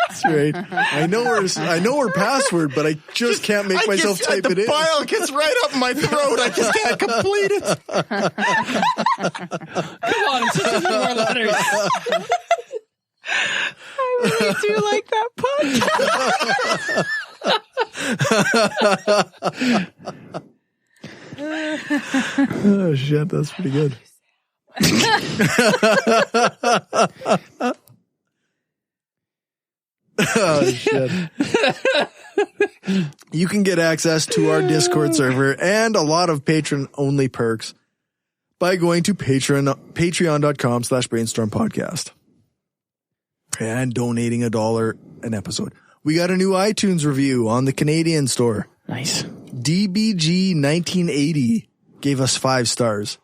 That's right. I know her password, but I just can't make myself type it in. The bile gets right up my throat. I just can't complete it. Come on, it's just a few more letters. I really do like that podcast. Oh shit, that's pretty good. Oh shit. You can get access to our Discord server and a lot of patron only perks by going to patreon.com/brainstormpodcast and donating $1 an episode. We got a new iTunes review on the Canadian store. Nice. DBG 1980 gave us 5 stars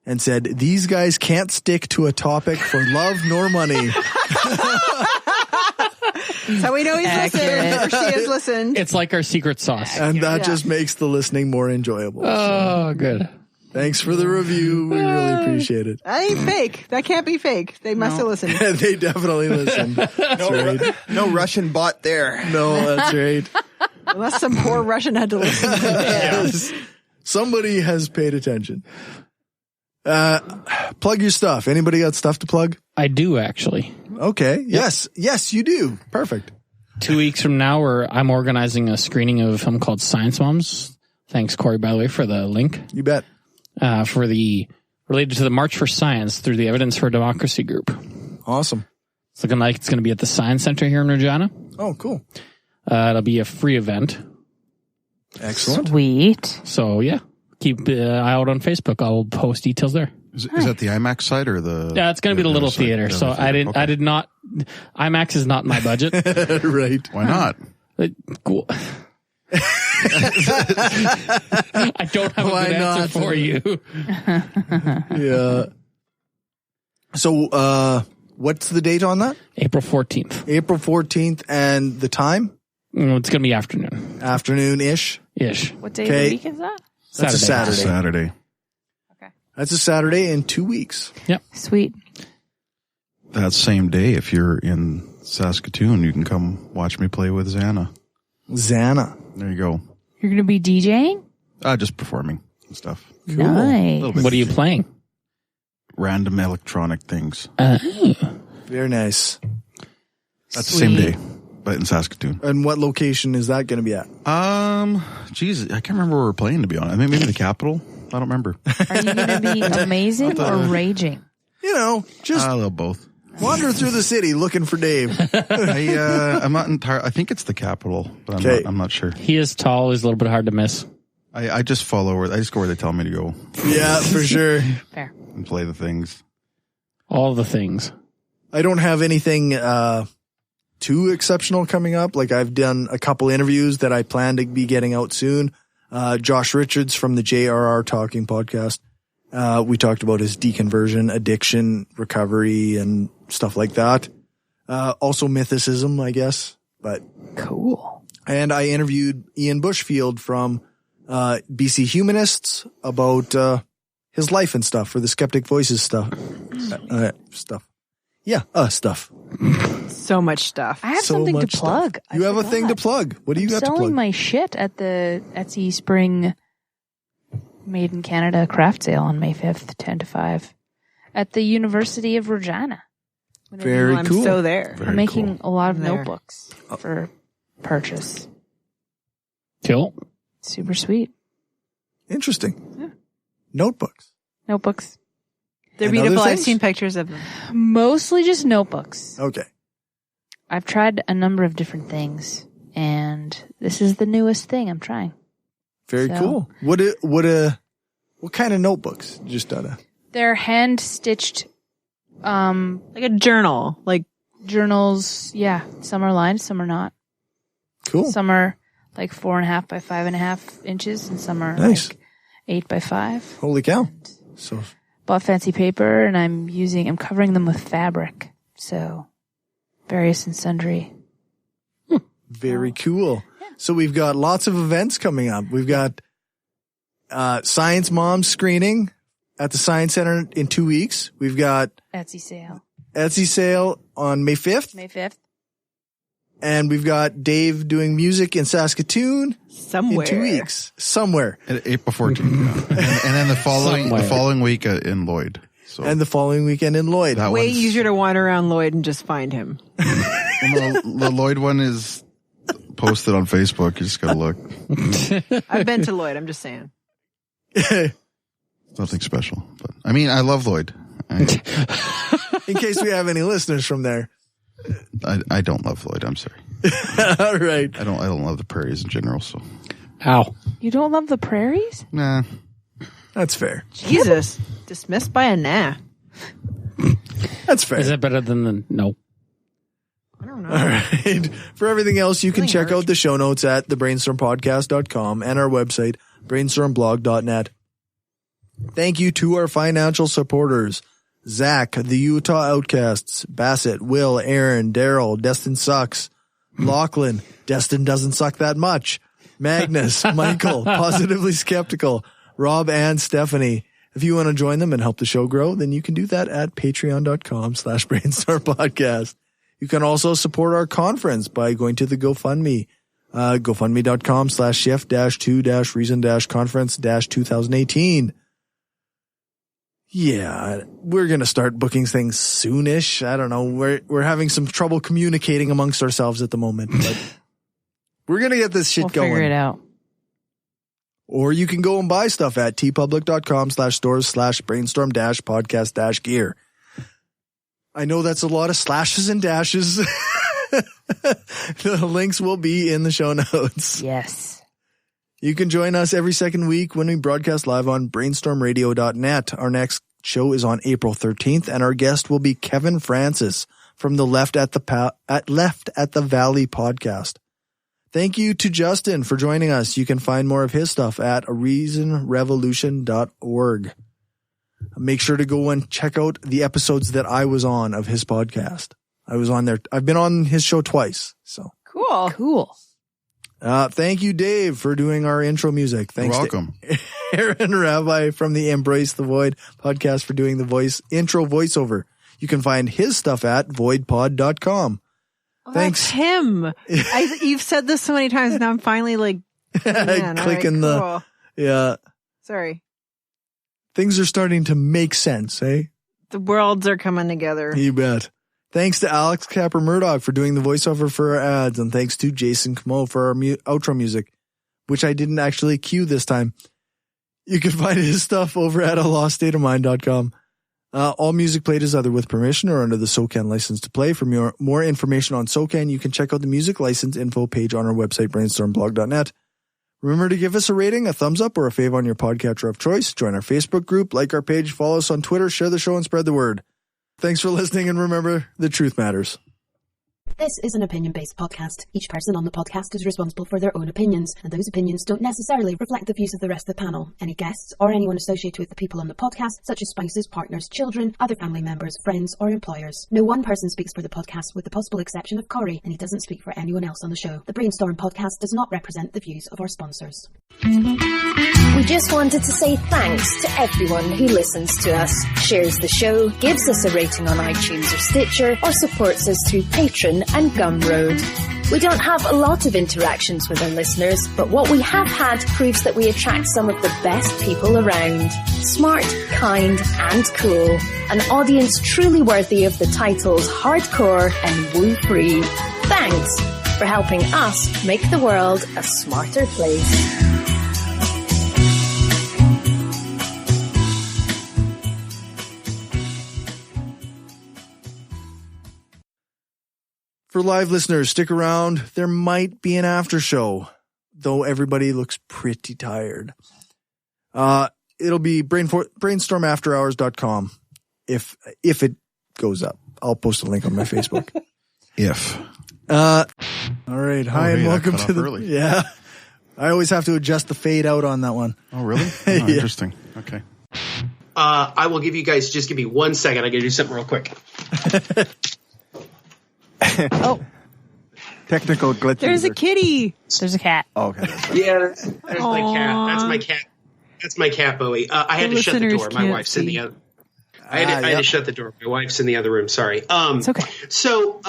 and said, these guys can't stick to a topic for love nor money. So we know he's listened, or she has listened. It's like our secret sauce. And that just makes the listening more enjoyable. Oh, good. Thanks for the review. We really appreciate it. That ain't fake. That can't be fake. They must have listened. They definitely listened. That's right. No Russian bot there. No, that's right. Unless some poor Russian had to listen. Yes. Somebody has paid attention. Plug your stuff. Anybody got stuff to plug? I do, actually. Okay. Yes. Yes, you do. Perfect. 2 weeks from now, I'm organizing a screening of a film called Science Moms. Thanks, Cory, by the way, for the link. You bet. Related to the March for Science through the Evidence for Democracy group. Awesome. It's looking like it's going to be at the Science Center here in Regina. Oh, cool. It'll be a free event. Excellent. Sweet. So yeah, keep an eye out on Facebook. I'll post details there. Is that the IMAX side or the? Yeah, it's going to be the little theater. The So theater. I did not. IMAX is not in my budget. Right. Why not? Cool. I don't have a Why good answer not? for you. Yeah. So, what's the date on that? April 14th. April 14th, and the time? It's going to be afternoon. Afternoon-ish. Ish. What day of the week is that? That's a Saturday. Saturday. That's a Saturday in 2 weeks. Yep. Sweet. That same day, if you're in Saskatoon, you can come watch me play with Xana. Xana. There you go. You're going to be DJing? Just performing and stuff. Nice. A little bit What are you playing? Random electronic things. Very nice. That's the same day, but in Saskatoon. And what location is that going to be at? Geez, I can't remember where we're playing, to be honest. I mean, maybe the Capitol. I don't remember. Are you going to be amazing or raging? You know, just I love both. wander through the city looking for Dave. I'm not entirely. I think it's the Capitol, but I'm not sure. He is tall. He's a little bit hard to miss. I just follow where I just go where they tell me to go Yeah, for sure. Fair. and play the things. All the things. I don't have anything too exceptional coming up. Like, I've done a couple interviews that I plan to be getting out soon. Josh Richards from the JRR Talking podcast. We talked about his deconversion, addiction, recovery, and stuff like that. Also mythicism, I guess. But cool. And I interviewed Ian Bushfield from BC Humanists about his life and stuff for the Skeptic Voices stuff. Stuff. Yeah, stuff. So much stuff. I have So something to much plug. stuff. You have a thing to plug. What do you got to plug? Selling my shit at the Etsy Spring Made in Canada craft sale on May 5th, 10 to 5 at the University of Regina. Very I'm cool. so there. I'm making a lot of I'm there. notebooks for purchase. Cool. Super sweet. Interesting. Yeah. Notebooks. Notebooks. They're And other beautiful. I've things? seen pictures of them. Mostly just notebooks. Okay. I've tried a number of different things, and this is the newest thing I'm trying. Very So- cool. What kind of notebooks? Just done They're hand stitched, Like a journal. Like, journals. Yeah, some are lined, some are not. Cool. Some are like 4.5 by 5.5 inches, and some are Nice. like 8 by 5. Holy cow. So Bought fancy paper, and I'm covering them with fabric. So various and sundry. very cool. So we've got lots of events coming up. We've got Science Mom screening at the Science Center in 2 weeks. We've got Etsy sale on May 5th. May 5th. And we've got Dave doing music in Saskatoon somewhere. in 2 weeks. Somewhere. April 14th. Yeah. and then the following week in Lloyd. So And the following weekend in Lloyd. that Way one's- easier to wander around Lloyd and just find him. the Lloyd one is posted on Facebook. You just gotta look. I've been to Lloyd. I'm just saying. Nothing special, but I mean, I love Lloyd. In case we have any listeners from there. I don't love Lloyd. I'm sorry. All right. I don't love the prairies in general. So Ow. You don't love the prairies? nah. That's fair. Jesus. Dismissed by a nah. That's fair. Is that better than the no? I don't know. All right. For everything else, you can Really check hurt. out the show notes at thebrainstormpodcast.com and our website, brainstormblog.net. Thank you to our financial supporters, Zach, the Utah Outcasts, Bassett, Will, Aaron, Daryl, Destin Sucks, Lachlan, Destin doesn't suck that much, Magnus, Michael, Positively Skeptical, Rob, and Stephanie. If you want to join them and help the show grow, then you can do that at patreon.com/brainstormpodcast. You can also support our conference by going to the GoFundMe, gofundme.com/shift-2-reason-conference-2018. Yeah, we're going to start booking things soonish. I don't know. We're having some trouble communicating amongst ourselves at the moment, but we're going to get this shit We'll going. figure it out. Or you can go and buy stuff at tpublic.com/stores/brainstorm-podcast-gear. I know that's a lot of slashes and dashes. The links will be in the show notes. Yes. You can join us every second week when we broadcast live on brainstormradio.net. Our next show is on April 13th, and our guest will be Kevin Francis from the Left at the Valley podcast. Thank you to Justin for joining us. You can find more of his stuff at reasonrevolution.org. Make sure to go and check out the episodes that I was on of his podcast. I was on there. I've been on his show twice. So cool. Thank you, Dave, for doing our intro music. Thanks. You're welcome. To Aaron Rabbi from the Embrace the Void podcast for doing the intro voiceover. You can find his stuff at voidpod.com. Oh, Thanks. That's him. You've said this so many times. Now I'm finally like clicking cool. Yeah. Sorry. Things are starting to make sense, eh? The worlds are coming together. You bet. Thanks to Alex Capper-Murdoch for doing the voiceover for our ads, and thanks to Jason Camo for our outro music, which I didn't actually cue this time. You can find his stuff over at aloststateofmind.com. All music played is either with permission or under the SOCAN license to play. For more information on SOCAN, you can check out the music license info page on our website, brainstormblog.net. Remember to give us a rating, a thumbs up, or a fave on your podcatcher of choice. Join our Facebook group, like our page, follow us on Twitter, share the show, and spread the word. Thanks for listening, and remember, the truth matters. This is an opinion-based podcast. Each person on the podcast is responsible for their own opinions, and those opinions don't necessarily reflect the views of the rest of the panel. Any guests or anyone associated with the people on the podcast, such as spouses, partners, children, other family members, friends, or employers. No one person speaks for the podcast with the possible exception of Cory, and he doesn't speak for anyone else on the show. The Brainstorm podcast does not represent the views of our sponsors. We just wanted to say thanks to everyone who listens to us, shares the show, gives us a rating on iTunes or Stitcher, or supports us through Patreon and Gumroad. We don't have a lot of interactions with our listeners, but what we have had proves that we attract some of the best people around. Smart, kind, and cool. An audience truly worthy of the titles hardcore and woo-free. Thanks for helping us make the world a smarter place. For live listeners, stick around. There might be an after show, though everybody looks pretty tired. It'll be brainstormafterhours.com if it goes up. I'll post a link on my Facebook. All right. Hi, and welcome to the early. Yeah. I always have to adjust the fade out on that one. Oh, really? Oh, Yeah. Interesting. Okay. I will give you guys, just give me 1 second. I got to do something real quick. Technical glitch. There's a kitty. There's a cat. Oh, okay. Yeah, there's my cat. That's my cat. That's my cat, Bowie. I had to shut the door. My wife's in the other. I had to shut the door. My wife's in the other room. Sorry. It's okay. So,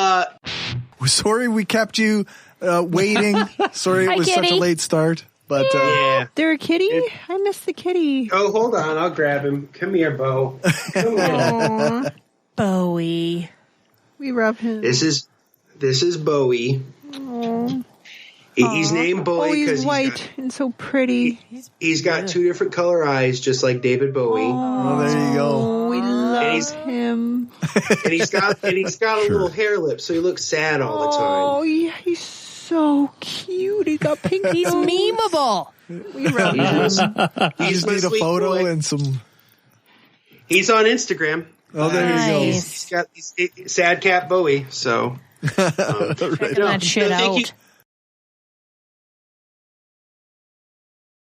sorry we kept you waiting. Sorry it was such a late start. But yeah, there a kitty. I missed the kitty. Oh, hold on. I'll grab him. Come here, Bo. Come here. Bowie. We rub him. This is Bowie. Aww. He's named Bowie because he's white and so pretty. He's got two different color eyes, just like David Bowie. Oh, there you go. We love him. And he's got a little hair lip, so he looks sad all the time. Oh yeah, he's so cute. He's got pink. He's memeable. We rub him. He's need a photo boy. and some. He's on Instagram. Oh, there you go. He's got Sad Cat Bowie. So Checking that shit out.